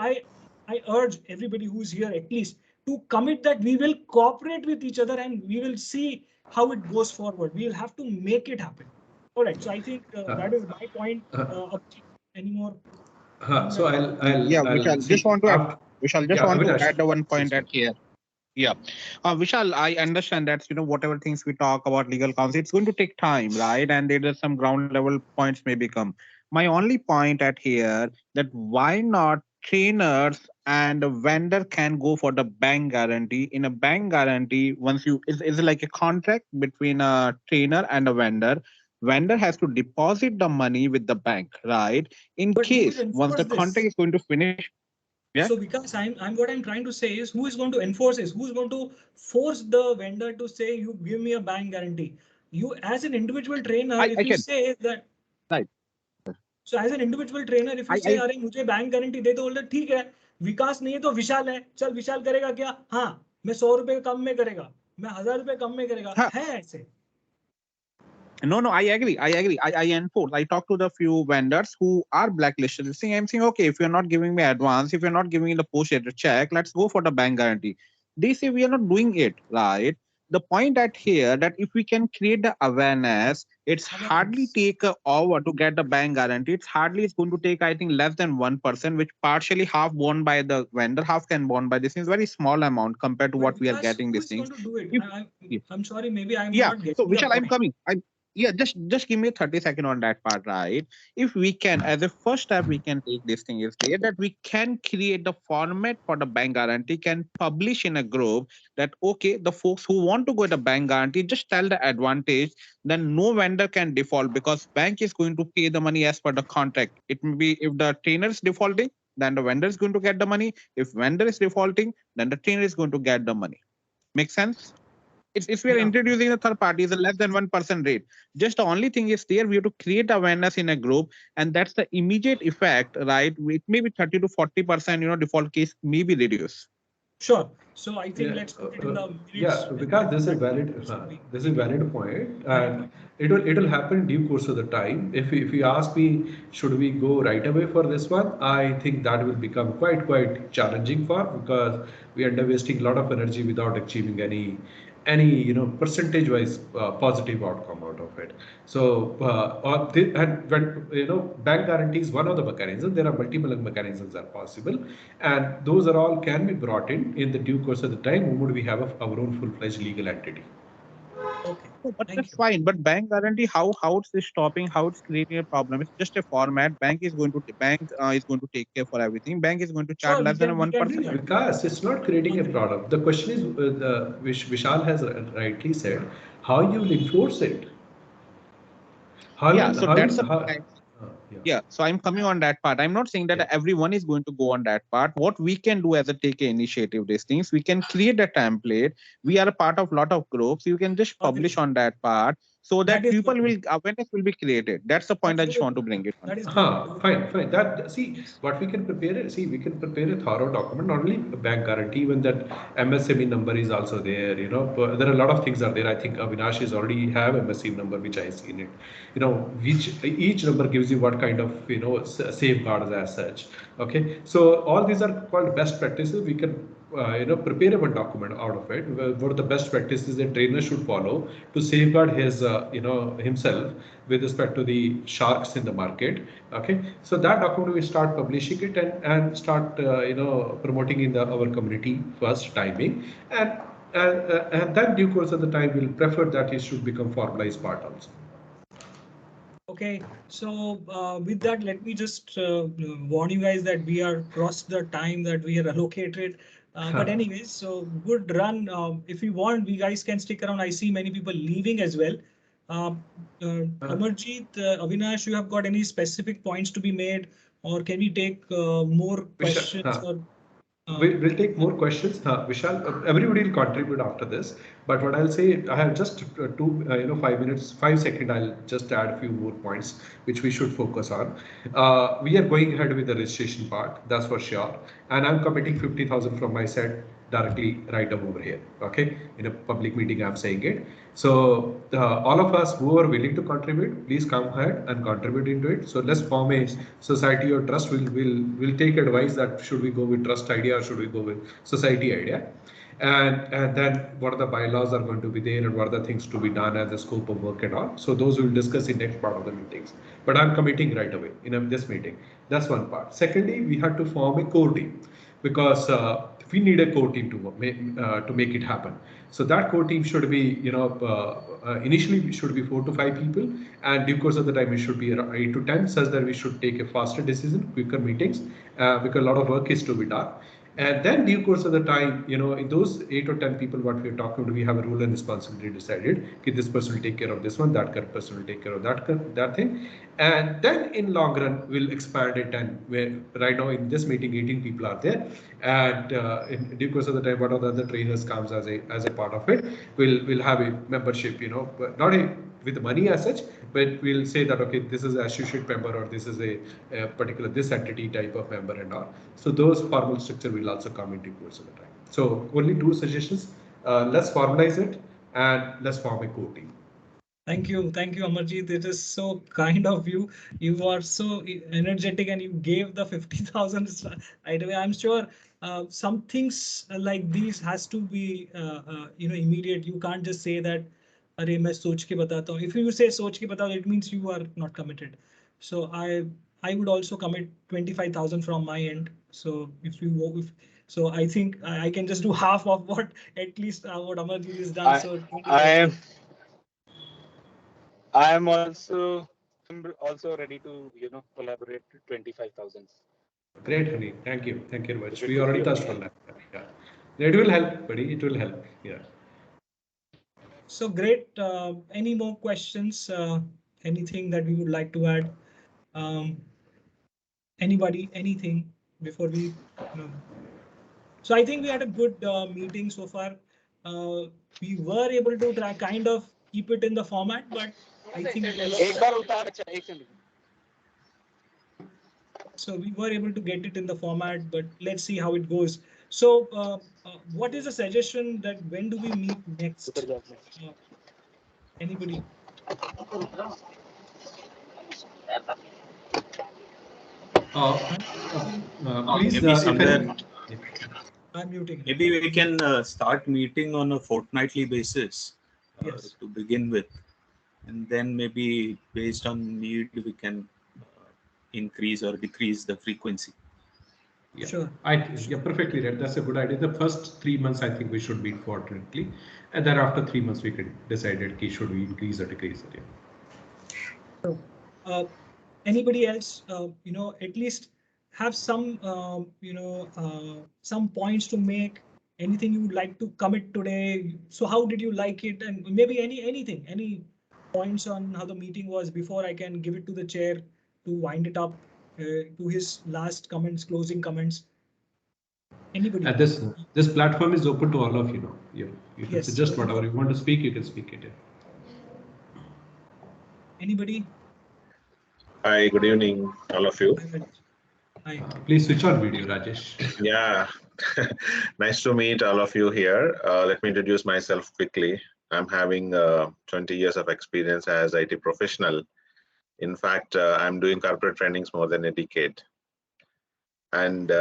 I urge everybody who's here at least to commit that we will cooperate with each other and we will see how it goes forward. We will have to make it happen. All right. So I think that is my point. Any more?
So
Yeah,
I'll
Vishal, just
see
want to add,
after.
Vishal, just
Yeah,
want to
Avinash,
add the one point
please go.
at here. Yeah. Vishal, I understand that, whatever things we talk about legal counsel, it's going to take time, right? And there are some ground level points may become. My only point at here that why not trainers and a vendor can go for the bank guarantee. In a bank guarantee, once you, is like a contract between a trainer and a vendor. Vendor has to deposit the money with the bank, right? In
But who will
case once the
enforce
contract
this?
is going to finish, yeah.
So because I'm what I'm trying to say is who is going to enforce this? Who's going to force the vendor to say you give me a bank guarantee? You as an individual trainer,
I
if you
can,
say that,
right.
so as an individual trainer, if you say
I
अरे मुझे bank guarantee दे दो, बोलते ठीक है, विकास नहीं है तो विशाल है, चल विशाल करेगा क्या? हाँ, मैं 100 रुपए कम में करेगा, मैं 1000 रुपए कम में करेगा, है ऐसे.
No, no, I agree. I agree. I enforce. I talk to the few vendors who are blacklisted. I'm saying, okay, if you're not giving me advance, if you're not giving me the post-dated check, let's go for the bank guarantee. They say we are not doing it, right? The point at here that if we can create the awareness, it's hardly take a hour to get the bank guarantee. It's hardly it's going to take, I think, less than 1%, which partially half borne by the vendor, half can borne by this thing. Very small amount compared to
But
what we are
Vikas,
getting
who
these
is going
things.
to do it?
If,
I'm sorry, maybe I'm
yeah,
not
so
getting the
Vishal, I'm
point.
coming. Yeah, just give me a 30-second on that part, right? If we can, as a first step, we can take this thing is there that we can create the format for the bank guarantee, can publish in a group that okay, the folks who want to go to bank guarantee, just tell the advantage, then no vendor can default because bank is going to pay the money as per the contract. It may be if the trainer is defaulting, then the vendor is going to get the money. If vendor is defaulting, then the trainer is going to get the money. Make sense? If we are introducing a third party, is a less than 1% rate. Just the only thing is there, we have to create awareness in a group, and that's the immediate effect, right? It may be 30 to 40%, default case may be reduced.
Sure. So I think
Yeah,
let's put it in the
yeah,
minutes.
because this is valid point, and it will happen in due course of the time. If you ask me, should we go right away for this one? I think that will become quite challenging for because we end up wasting a lot of energy without achieving any percentage wise positive outcome out of it. So and when bank guarantee is one of the mechanisms. There are multiple mechanisms that are possible, and those are all can be brought in the due course of the time moment we have our own full-fledged legal entity.
Okay.
Oh, but that's fine. But bank guarantee, how it's stopping, how it's creating a problem. It's just a format. Bank is going to take care for everything. Bank is going to charge
Sure,
less than a
we can do
1%.
that.
Because it's not creating a problem. The question is, Vishal has rightly said, how you will enforce it.
Yeah, so that's
How
a
yeah.
yeah, so I'm coming on that part. I'm not saying that
Yeah.
everyone is going to go on that part. What we can do as a take a initiative, these things, we can create a template. We are a part of lot of groups. You can just publish on that part so
That
that
is
people
good.
will awareness will be created. That's the point I just want to
Absolutely.
bring it on.
That is good.
Fine. That see what we can prepare. We can prepare a thorough document. Not only a bank guarantee, even that MSME number is also there. But there are a lot of things are there. I think Avinnassh is already have MSME number, which I seen it. Which each number gives you what kind of safeguards as such. Okay, so all these are called best practices. We can prepare a one document out of it. What are the best practices a trainer should follow to safeguard his himself with respect to the sharks in the market. Okay, so that document we start publishing it and start promoting in our community first timing, and then due course of the time we'll prefer that it should become formalized part also.
Okay, so with that, let me just warn you guys that we are crossed the time that we are allocated. But anyways, so good run. If you want, we guys can stick around. I see many people leaving as well. Amarjit, Avinnassh, you have got any specific points to be made, or can we take more questions? Or
we'll take more questions. Vishal, everybody will contribute after this. But what I'll say, I have just 5 minutes, 5 seconds. I'll just add a few more points which we should focus on. We are going ahead with the registration part, that's for sure. And I'm committing 50,000 from my side. directly right up over here. Okay, in a public meeting, I'm saying it. So all of us who are willing to contribute, please come ahead and contribute into it. So let's form a society or trust. We'll take advice that should we go with trust idea or should we go with society idea. And then what are the bylaws are going to be there and what are the things to be done and the scope of work and all. So those we'll discuss in next part of the meetings. But I'm committing right away in this meeting. That's one part. Secondly, we have to form a core team because we need a core team to make it happen. So that core team should be, initially it should be 4 to 5 people, and due course of the time it should be around 8 to 10, such that we should take a faster decision, quicker meetings, because a lot of work is to be done. And then due course of the time, in those 8 or 10 people what we are talking about, we have a role and responsibility decided. Okay, this person will take care of this one, that person will take care of that thing. And then in long run, we'll expand it. And right now in this meeting, 18 people are there. And in due course of the time, what are the other trainers comes as a part of it, we'll have a membership, but not with money as such, but we'll say that, okay, this is an associate member or this is a particular this entity type of member and all. So those formal structure will also come into course of the time. So only 2 suggestions. Let's formalize it and let's form a core team.
Thank you, Amarjit. It is so kind of you. You are so energetic, and you gave the 50,000 right away. I'm sure some things like these has to be immediate. You can't just say that, "अरे मैं सोच के बताता हूँ." If you say सोच के बताओ, it means you are not committed. So I would also commit 25,000 from my end. So so I think I can just do half of what at least what Amarjit has done. So
I am also ready to collaborate 25,000.
Great, honey. Thank you very much. We already touched on that. Yeah, it will help, buddy. It will help. Yeah.
So great. Any more questions? Anything that we would like to add? Anybody? Anything before we? So I think we had a good meeting so far. We were able to try kind of keep it in the format, but I think so we were able to get it in the format, but let's see how it goes. So what is a suggestion that when do we meet next? Anybody?
Please,
maybe somewhere,
I'm muting.
maybe we can start meeting on a fortnightly basis
Yes.
to begin with, and then maybe based on need we can increase or decrease the frequency.
Yeah.
Sure.
You're perfectly right. That's a good idea. The first 3 months, I think we should meet fortnightly, and then after 3 months, we can decide okay, should we increase or decrease it. Yeah.
So, anybody else? At least have some, some points to make. Anything you would like to commit today? So, how did you like it? And maybe any points on how the meeting was before I can give it to the chair to wind it up. To his last comments, closing comments. Anybody?
This platform is open to all of you. You can suggest whatever you want to speak. You can speak it.
Anybody?
Hi, good evening, all of you.
Hi.
Please switch on video, Rajesh.
Yeah, nice to meet all of you here. Let me introduce myself quickly. I'm having 20 years of experience as IT professional. In fact, I'm doing corporate trainings more than a decade. And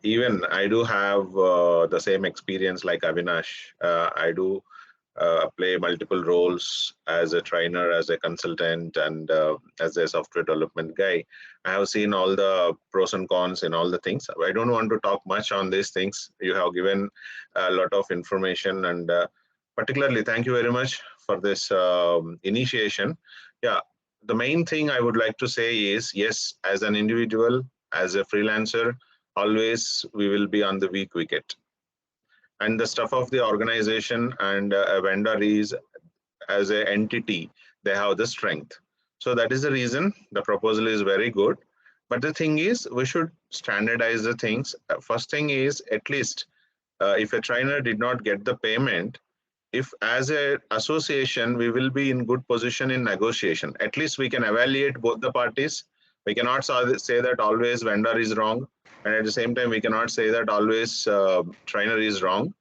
even I do have the same experience like Avinnassh. I do play multiple roles as a trainer, as a consultant, and as a software development guy. I have seen all the pros and cons in all the things. I don't want to talk much on these things. You have given a lot of information, and particularly thank you very much for this initiation. Yeah, the main thing I would like to say is, yes, as an individual, as a freelancer, always we will be on the weak wicket. And the stuff of the organization and a vendor is as an entity, they have the strength. So that is the reason the proposal is very good. But the thing is, we should standardize the things. First thing is, at least if a trainer did not get the payment, if as a association, we will be in good position in negotiation. At least we can evaluate both the parties. We cannot say that always vendor is wrong and at the same time, we cannot say that always trainer is wrong.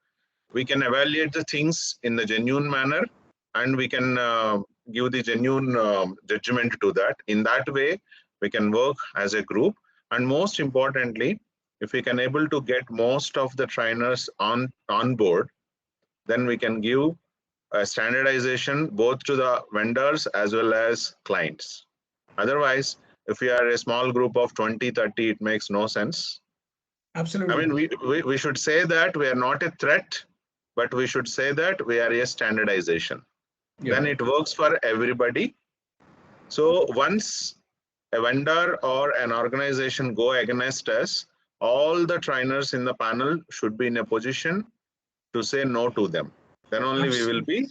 We can evaluate the things in a genuine manner, and we can give the genuine judgment to that. In that way, we can work as a group, and most importantly, if we can able to get most of the trainers on board, then we can give a standardization both to the vendors as well as clients. Otherwise, if we are a small group of 20, 30, it makes no sense.
Absolutely.
I mean, we should say that we are not a threat, but we should say that we are a standardization.
Yeah.
Then it works for everybody. So once a vendor or an organization go against us, all the trainers in the panel should be in a position to say no to them. Then only
Absolutely.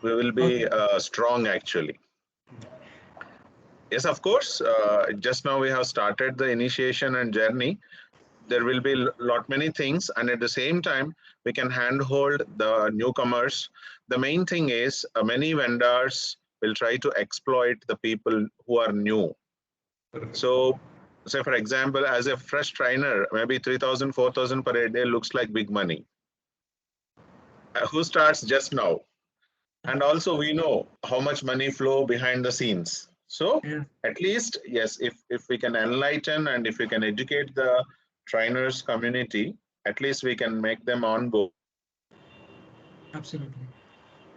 we will be
Okay.
strong actually. Yes, of course. Just now we have started the initiation and journey. There will be lot many things, and at the same time we can handhold the newcomers. The main thing is many vendors will try to exploit the people who are new. So say for example, as a fresh trainer, maybe 3,000 4,000 per day looks like big money. Who starts just now? And also we know how much money flow behind the scenes. So
Yeah.
at least, yes, if we can enlighten and if we can educate the trainers community, at least we can make them on board.
Absolutely.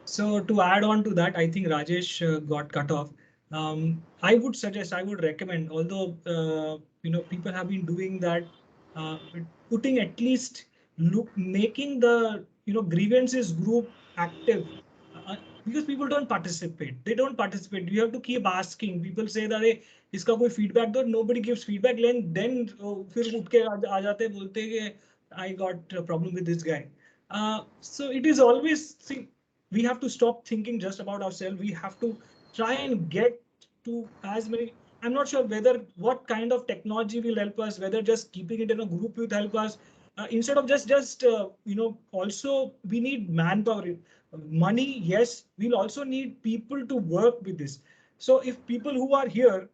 So to add on to that, I think Rajesh got cut off. I would suggest, I would recommend, although people have been doing that, putting at least making the grievances group active, because people don't participate. They don't participate. You have to keep asking. People say that hey, इसका कोई feedback दो. Nobody gives feedback. Then फिर उठ के आ जाते बोलते कि I got a problem with this guy. So it is always, see, we have to stop thinking just about ourselves. We have to try and get to as many. I'm not sure whether what kind of technology will help us, whether just keeping it in a group will help us. Instead of just also we need manpower, money. Yes, we'll also need people to work with this. So if people who are here,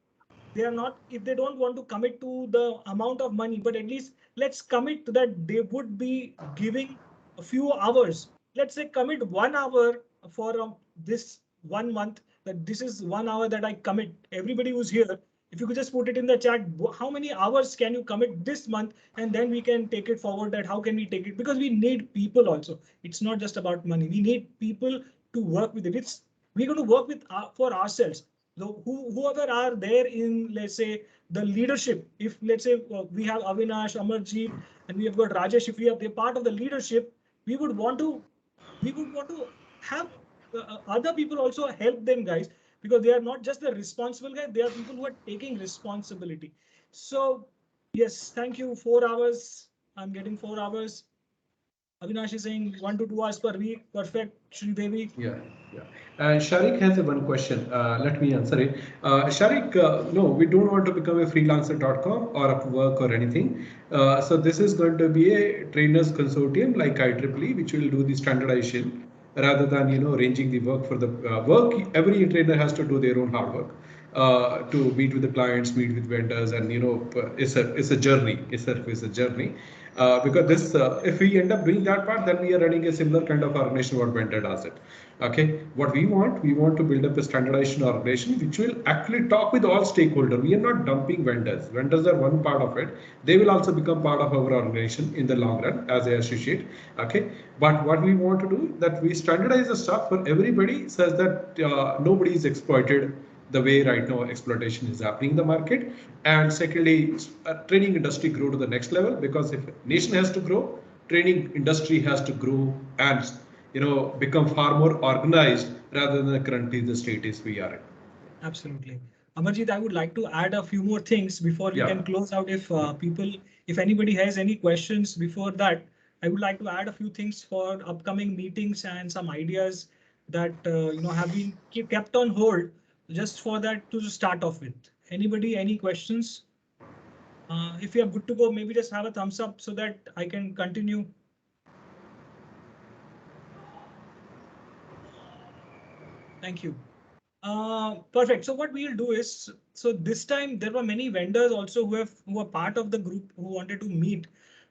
they are not, if they don't want to commit to the amount of money, but at least let's commit to that they would be giving a few hours. Let's say commit 1 hour for this 1 month, that this is 1 hour that I commit. Everybody who's here, if you could just put it in the chat, how many hours can you commit this month? And then we can take it forward, that how can we take it? Because we need people also. It's not just about money. We need people to work with it. We're going to work with for ourselves. So whoever are there in, let's say, the leadership, if let's say we have Avinnassh, Amarjit, and we have got Rajesh, if we are part of the leadership, we would want to have other people also help them, guys, because they are not just the responsible guys, they are people who are taking responsibility. So yes, thank you. 4 hours. I'm getting 4 hours. Avinnassh is saying 1 to 2 hours per week. Perfect. Sridevi.
Yeah, yeah. Sharik has a one question. Let me answer it. Sharik, no, we don't want to become a freelancer.com or Upwork or anything. So this is going to be a trainers consortium like IEEE, which will do the standardization rather than arranging the work for the work. Every trainer has to do their own hard work to meet with the clients, meet with vendors, and it's a journey. It's a journey. Because this, if we end up doing that part, then we are running a similar kind of organization what vendor does it. Okay, what we want to build up a standardization organization which will actually talk with all stakeholders. We are not dumping vendors. Vendors are one part of it. They will also become part of our organization in the long run as a associate. Okay, but what we want to do that we standardize the stuff for everybody, such that nobody is exploited the way right now exploitation is happening in the market. And secondly, training industry grow to the next level, because if nation has to grow, training industry has to grow and become far more organized rather than currently the state is we are in.
Absolutely. Amarjit, I would like to add a few more things before we
Yeah.
can close out. If anybody has any questions before that, I would like to add a few things for upcoming meetings and some ideas that have been kept on hold, just for that to start off with. Anybody, any questions? If you are good to go, maybe just have a thumbs up so that I can continue. Thank you. Perfect. So what we'll do is, so this time there were many vendors also who are part of the group who wanted to meet,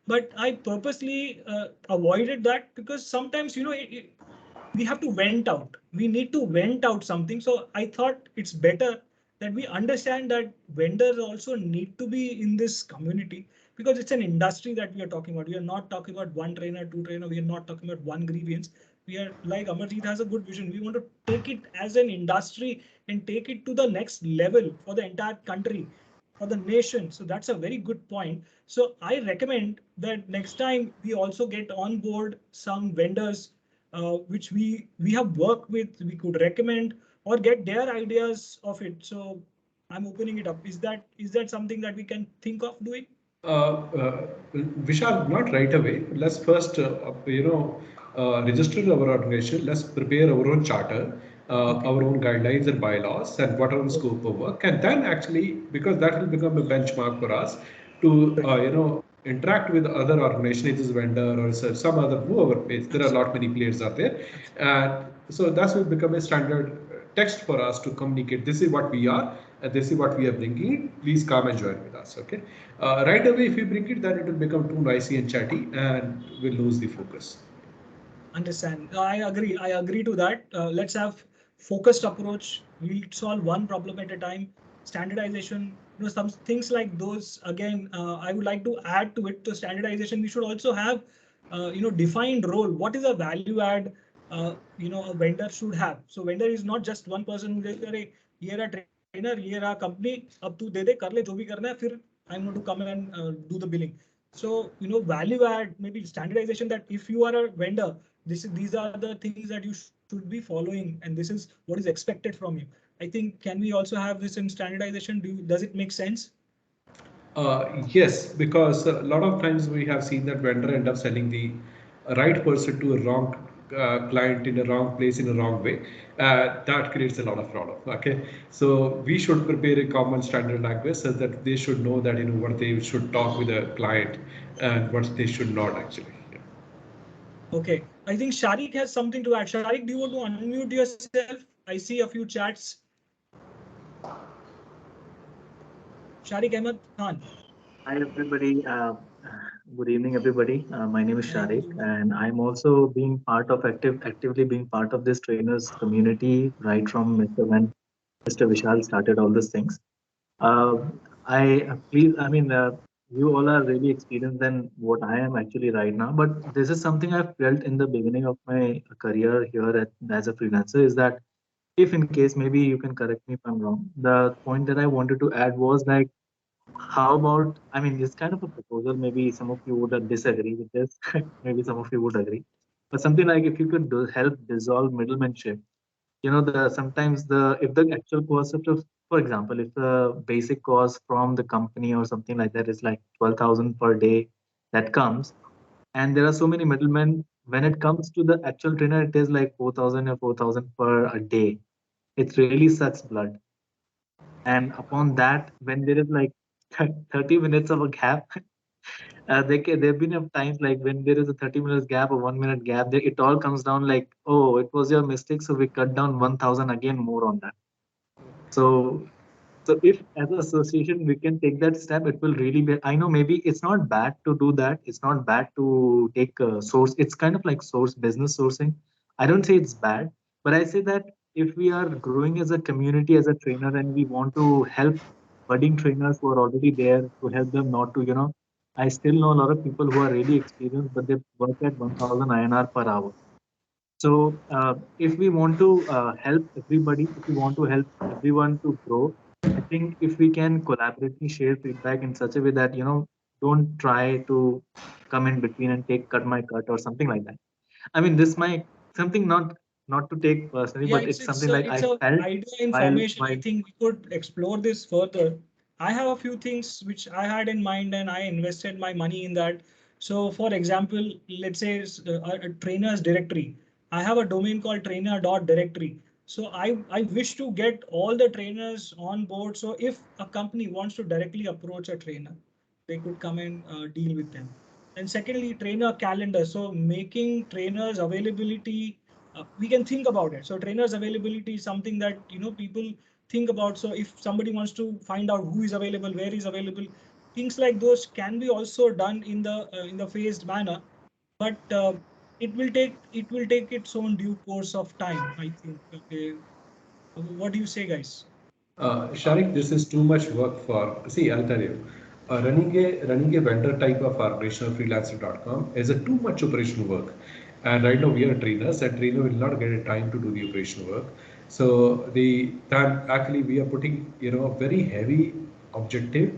but I purposely avoided that because sometimes we have to vent out. We need to vent out something. So I thought it's better that we understand that vendors also need to be in this community because it's an industry that we are talking about. We are not talking about one trainer, two trainer. We are not talking about one grievance. We are like Amarjit has a good vision. We want to take it as an industry and take it to the next level for the entire country, for the nation. So that's a very good point. So I recommend that next time we also get on board some vendors which we have worked with, we could recommend or get their ideas of it. So I'm opening it up. Is that something that we can think of doing?
Vishal, not right away. Let's first, register our organization. Let's prepare our own charter,
Okay.
our own guidelines and bylaws, and what are the scope of work. And then actually, because that will become a benchmark for us to, interact with other organizations, vendor or some other whoever pays. There are a lot many players out there, and so that will become a standard text for us to communicate. This is what we are, and this is what we are bringing. Please come and join with us. Okay. Right away, if we bring it, then it will become too noisy and chatty, and we'll lose the focus.
Understand. I agree. I agree to that. Let's have focused approach. We solve one problem at a time. Standardization. Some things like those. Again, I would like to add to it. To standardization, we should also have, defined role. What is a value add? A vendor should have. So vendor is not just one person. Here a trainer, here a company. अब तू दे दे कर ले जो भी करना है फिर I'm going to come and do the billing. So value add, maybe standardization that if you are a vendor, these are the things that you should be following and this is what is expected from you. I think can we also have this in standardization? Does it make sense?
Yes, because a lot of times we have seen that vendor end up selling the right person to a wrong client in a wrong place in a wrong way. That creates a lot of problem. Okay, so we should prepare a common standard language so that they should know that what they should talk with a client and what they should not actually. Yeah.
Okay, I think Sharik has something to add. Sharik, do you want to unmute yourself? I see a few chats. Sharik Ahmed Khan.
Hi everybody. Good evening, everybody. My name is Sharik, and I'm also being part of actively being part of this trainers community right from when Mr. Vishal started all these things. Uh, I mean, you all are really experienced than what I am actually right now. But this is something I've felt in the beginning of my career here as a freelancer is that if in case maybe you can correct me if I'm wrong, the point that I wanted to add was like how about, I mean, it's kind of a proposal. Maybe some of you would disagree with this. Maybe some of you would agree. But something like if you could help dissolve middlemanship, the sometimes the if the actual cost of, for example, if the basic cost from the company or something like that is like 12,000 per day that comes, and there are so many middlemen, when it comes to the actual trainer, it is like 4,000 or 4,000 per a day. It really sucks blood. And upon that, when there is like 30 minutes of a gap, there have been of times like when there is a 30 minutes gap or 1 minute gap, it all comes down like, oh, it was your mistake. So we cut down 1,000 again more on that. So, so if as an association we can take that step, it will really be. I know maybe it's not bad to do that. It's not bad to take a source. It's kind of like source business sourcing. I don't say it's bad, but I say that if we are growing as a community, as a trainer, and we want to help budding trainers who are already there to help them not to, I still know a lot of people who are really experienced, but they work at 1,000 INR per hour. So if we want to help everybody, if we want to help everyone to grow, I think if we can collaboratively share feedback in such a way that, don't try to come in between and cut my cut or something like that. I mean, this might something not to take personally,
Yeah,
but
it's
it's
it's
something
a
like
it's
I
a
felt
idea
while
information. I
while
think we could explore this further. I have a few things which I had in mind and I invested my money in that. So for example, let's say a trainer's directory. I have a domain called trainer.directory. So I wish to get all the trainers on board. So if a company wants to directly approach a trainer, they could come and deal with them. And secondly, trainer calendar. So making trainers availability we can think about it. So trainers availability is something that people think about. So if somebody wants to find out who is available, where is available, things like those can be also done in the phased manner. But it will take its own due course of time, I think. Okay. What do you say, guys?
Sharik, this is too much work for. See, I'll tell you, running a vendor type of organization, freelancer.com is a too much operational work. And right now we are trainers, and trainer will not get a time to do the operational work. So the then actually we are putting very heavy objective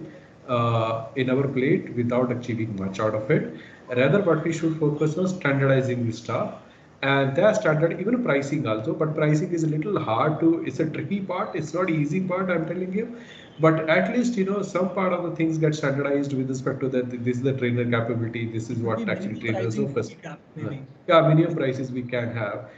in our plate without achieving much out of it. Rather, what we should focus on standardizing the stuff, and they are standard even pricing also, but pricing is a little hard to, it's a tricky part, it's not easy part, I'm telling you. But at least some part of the things get standardized with respect to that, this is the trainer capability, this is what
Maybe
actually
minimum
trainers
pricing
offer.
could be capped, maybe.
Yeah, minimum prices we can have.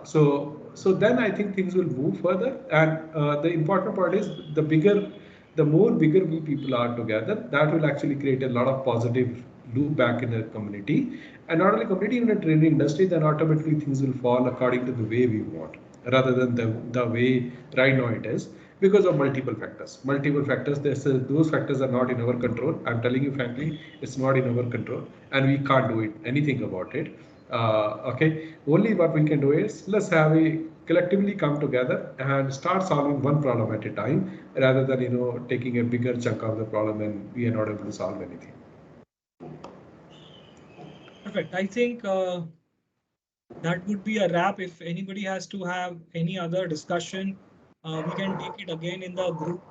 So then I think things will move further. And the important part is the more bigger we people are together, that will actually create a lot of positive loop back in the community. And not only community, even the training industry, then automatically things will fall according to the way we want, rather than the way right now it is, because of multiple factors. Multiple factors. Those factors are not in our control. I'm telling you frankly, it's not in our control, and we can't do anything about it. Okay. Only what we can do is let's have a collectively come together and start solving one problem at a time, rather than taking a bigger chunk of the problem and we are not able to solve anything.
Perfect. I think that would be a wrap. If anybody has to have any other discussion, we can take it again in the group.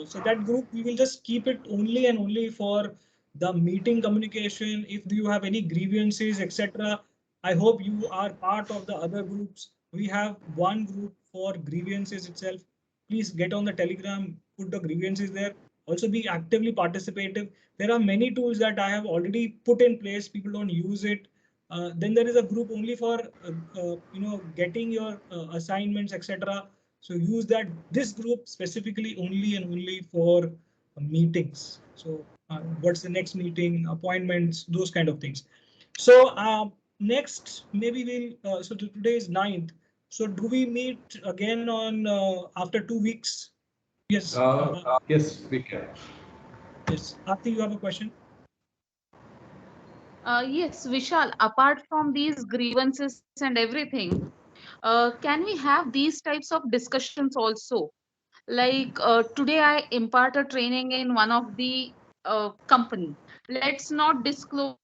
So that group, we will just keep it only and only for the meeting communication. If you have any grievances, etc., I hope you are part of the other groups. We have one group for grievances itself. Please get on the Telegram, put the grievances there. Also be actively participative. There are many tools that I have already put in place. People don't use it. Then there is a group only for getting your assignments, etc. So use that, this group specifically only and only for meetings. So what's the next meeting, appointments, those kind of things. So next maybe we'll so today is 9th. So do we meet again on after 2 weeks? Yes.
Yes, we can.
Yes. Arti, you have a question?
Yes, Vishal, apart from these grievances and everything, can we have these types of discussions also? Like today, I impart a training in one of the company. Let's not disclose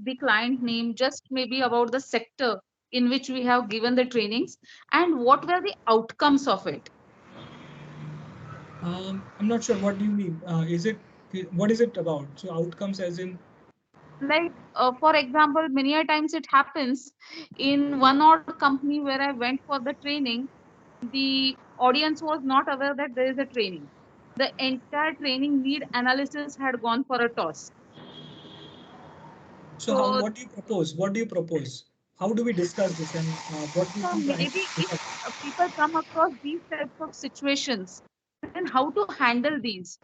the client name, just maybe about the sector in which we have given the trainings and what were the outcomes of it.
I'm not sure. What do you mean? What is it about? So outcomes as in?
Like for example, many a times it happens in one or company where I went for the training, the audience was not aware that there is a training. The entire training need analysis had gone for a toss.
So how,
So,
what do you propose? What do you propose? How do we discuss this, and what will
so
be the
maybe
next
if
step?
people come across these types of situations, then how to handle these?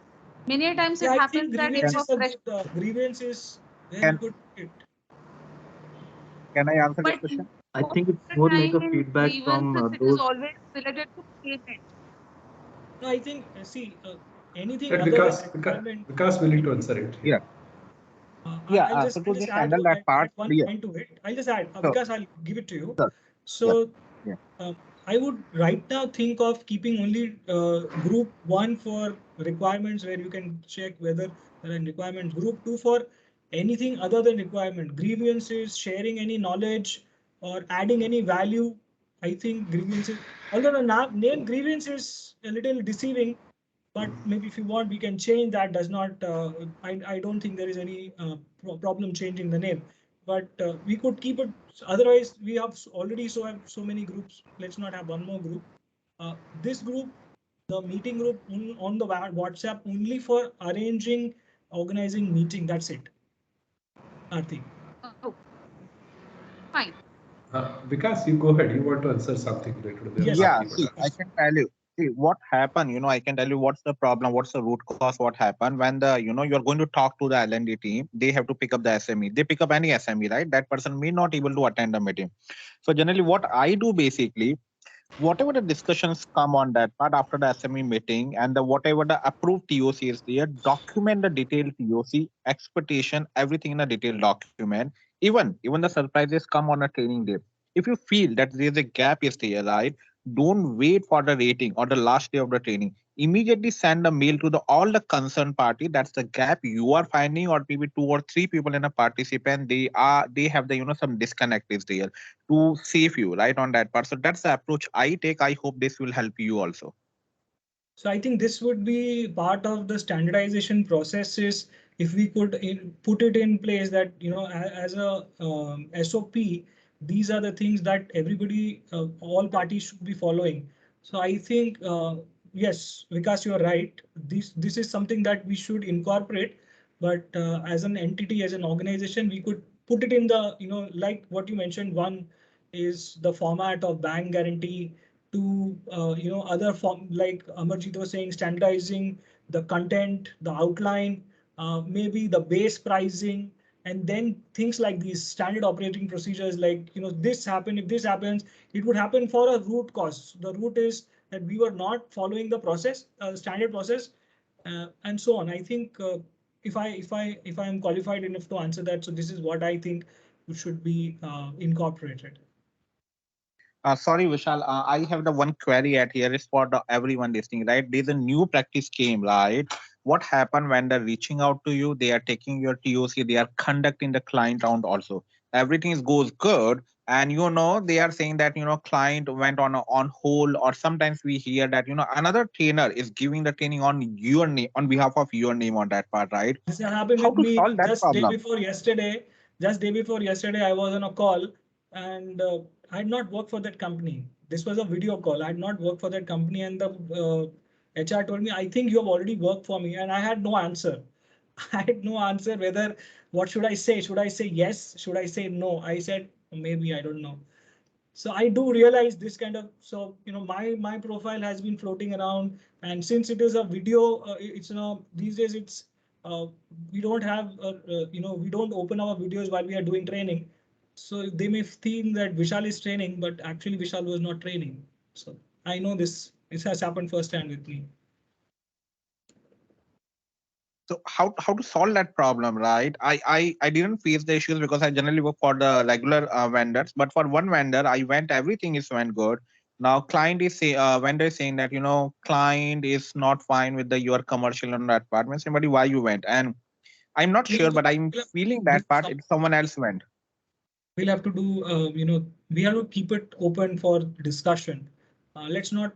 Many a times it
Yeah, I
happens
think
that if
grievance
a
is a
fresh,
good grievance is where
Can
you could put it.
can I answer this
but
question?
I
most
think
of
it's
the
more like
time
a
in
feedback from
grievances, it is
those.
always related to payment.
No, I think see anything
Let
other than requirement.
Vikas willing to answer it.
Yeah, yeah. So
I'll
to
just
just handle
add
that part,
one
yeah.
point to it. I'll just add
So,
because I'll give it to you.
sure. Yeah,
So
yeah.
I would right now think of keeping only group one for requirements where you can check whether there are requirements. Group two for anything other than requirement, grievances, sharing any knowledge or adding any value. I think grievances, although the name grievance is a little deceiving, but maybe if you want, we can change that. Does not, I don't think there is any problem changing the name, but we could keep it. Otherwise, we have already have so many groups. Let's not have one more group. This group, the meeting group on the WhatsApp only for arranging, organizing meeting. That's it. Arti.
Oh, fine.
Vikas, you go ahead. You want to answer something related to the
Yes.
Yeah,
Arti
see, I
products.
can tell you. See, what happened, I can tell you what's the problem, what's the root cause, what happened when you're going to talk to the L&D team, they have to pick up the SME. They pick up any SME, right? That person may not able to attend the meeting. So generally what I do basically, whatever the discussions come on that part after the SME meeting and the whatever the approved TOC is there, document the detailed TOC, expectation, everything in a detailed document. Even the surprises come on a training day. If you feel that there is a gap is there, right? Don't wait for the rating or the last day of the training. Immediately send a mail to the all the concerned party. That's the gap you are finding, or maybe two or three people in a participant. They have the some disconnect is there to save you right on that part. So that's the approach I take. I hope this will help you also.
So I think this would be part of the standardization processes. If we could put it in place that, as a SOP, these are the things that everybody, all parties should be following. So I think, yes, Vikas, you're right. This is something that we should incorporate. But as an entity, as an organization, we could put it in the, like what you mentioned, one is the format of bank guarantee, to other form, like Amarjit was saying, standardizing the content, the outline, maybe the base pricing, and then things like these standard operating procedures, like this happen, if this happens, it would happen for a root cause. The root is that we were not following the process, standard process, and so on. I think if I am qualified enough to answer that, so this is what I think should be incorporated.
Sorry, Vishal. I have the one query at here is for the everyone listening, right? There's a new practice came, right? What happened when they're reaching out to you? They are taking your TOC. They are conducting the client round also. Everything is goes good, and they are saying that client went on hold, or sometimes we hear that another trainer is giving the training on your name on behalf of your name on that part, right?
This happened
How
with
to
me
solve that
just day
problem?
before yesterday. Just day before yesterday, I was on a call, and I had not worked for that company. This was a video call. I had not worked for that company, and the HR told me, "I think you have already worked for me," and I had no answer. I had no answer whether what should I say? Should I say yes? Should I say no? I said maybe, I don't know. So I do realize this kind of, so my profile has been floating around, and since it is a video, it's these days it's uh, we don't have we don't open our videos while we are doing training, so they may think that Vishal is training, but actually Vishal was not training. So I know this has happened firsthand with me.
So how to solve that problem, right? I didn't face the issues because I generally work for the regular vendors, but for one vendor I went, everything is went good. Now client is vendor is saying that client is not fine with the your commercial on that part. Means somebody why you went, and I'm not
We'll
sure,
have to,
but I'm
we'll have
feeling
to do
that part
some,
if someone else went.
we'll have to do we have to keep it open for discussion. Let's not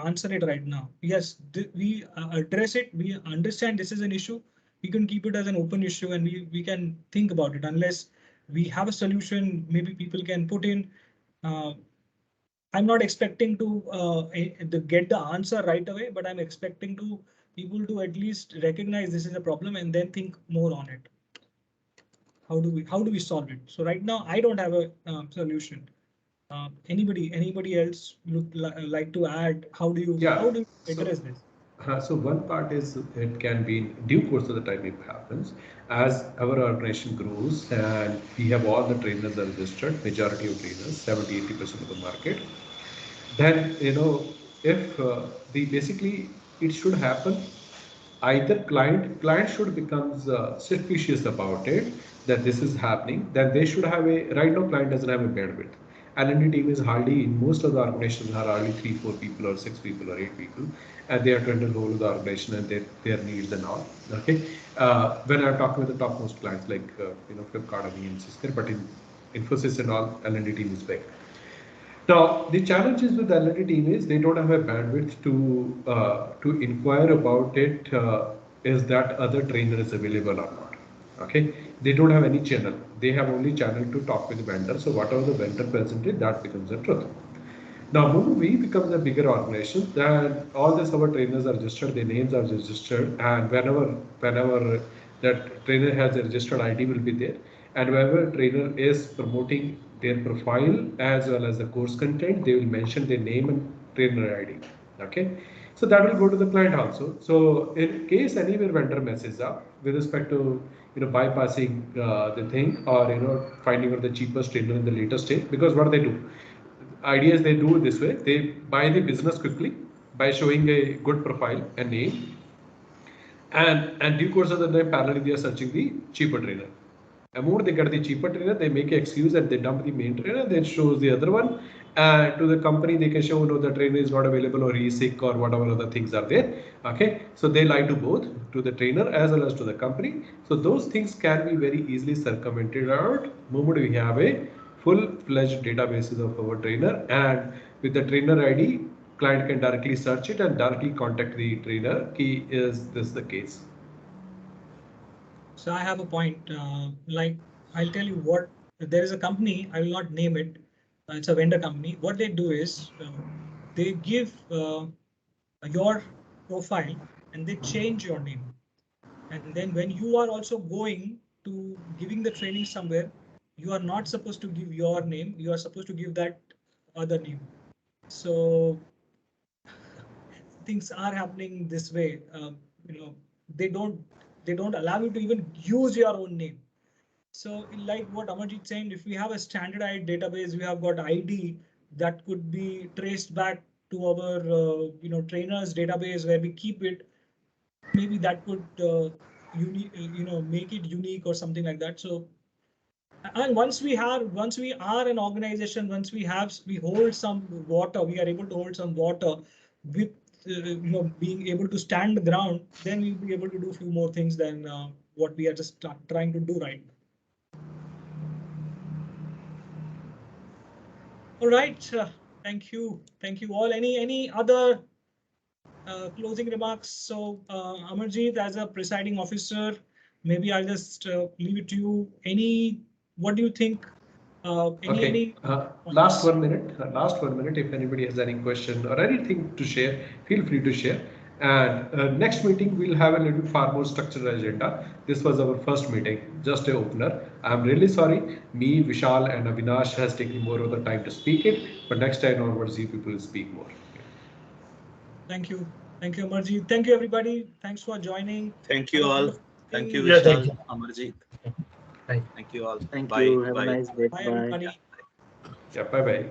answer it right now. Yes, we address it, we understand this is an issue, we can keep it as an open issue, and we can think about it. Unless we have a solution, maybe people can put in. uh, I'm not expecting to get the answer right away, but I'm expecting to people to at least recognize this is a problem and then think more on it. How do we solve it? So right now I don't have a solution. Anybody else like to add? How do you
Yeah.
how do you
So,
address this?
so one part is it can be in due course of the time it happens as our organization grows and we have all the trainers are registered, majority of trainers, 70-80% of the market. Then if the basically it should happen either client should becomes suspicious about it that this is happening, then they should have a right now client doesn't have a bandwidth. L&D team is hardly in most of the organizations are hardly 3-4 people or 6 people or 8 people, and they are trying to roll the organization and their needs and all. Okay, when I'm talking with the topmost clients like Flipkart and EMCs there, but in Infosys and all, L&D team is big. Now, the challenges with the L&D team is they don't have a bandwidth to inquire about it. Is that other trainer is available or not? Okay, they don't have any channel. They have only channel to talk with the vendor. So whatever the vendor presented, that becomes the truth. Now, when we become a bigger organization, then all these our trainers are registered, their names are registered, and whenever that trainer has a registered ID will be there, and whenever trainer is promoting their profile as well as the course content, they will mention their name and trainer ID. Okay, so that will go to the client also. So in case anywhere vendor messes up with respect to bypassing the thing, or finding out the cheapest trainer in the later stage, because what they do, idea is they do it this way: they buy the business quickly by showing a good profile and name, and due course of the time, parallelly they are searching the cheaper trainer. The moment they get the cheaper trainer, they make an excuse and they dump the main trainer, then shows the other one. To the company, they can show no, the trainer is not available or he is sick or whatever other things are there. Okay, so they lie to both, to the trainer as well as to the company. So those things can be very easily circumvented out. Moment we have a full-fledged databases of our trainer, and with the trainer ID, client can directly search it and directly contact the trainer. Key is this the case.
So I have a point. Like I'll tell you what. There is a company. I will not name it. It's a vendor company. What they do is they give your profile and they change your name. And then when you are also going to giving the training somewhere, you are not supposed to give your name. You are supposed to give that other name. So things are happening this way. They don't allow you to even use your own name. So like what Amarjit saying, if we have a standardized database, we have got ID that could be traced back to our trainers database where we keep it. Maybe that could make it unique or something like that. So and once we are an organization, once we hold some water, we are able to hold some water with being able to stand the ground, then we'll be able to do a few more things than what we are just trying to do right now. All right, thank you all. Any other closing remarks? So Amarjit, as a presiding officer, maybe I'll just leave it to you. What do you think?
Okay. Last 1 minute. Last 1 minute. If anybody has any question or anything to share, feel free to share. And next meeting we'll have a little far more structured agenda. This was our first meeting, just a opener. I'm really sorry. Me, Vishal, and Avinnassh has taken more of the time to speak it, but next time onwards, you people will speak more.
Thank you, Amarjit. Thank you, everybody. Thanks for joining.
Thank you all. Thank you,
Yeah,
Vishal,
thank you.
Amarjit.
Bye.
Thank you all.
Thank
Bye.
you. Have a
Bye.
nice day.
Bye,
Bye.
everybody.
Yeah, bye bye.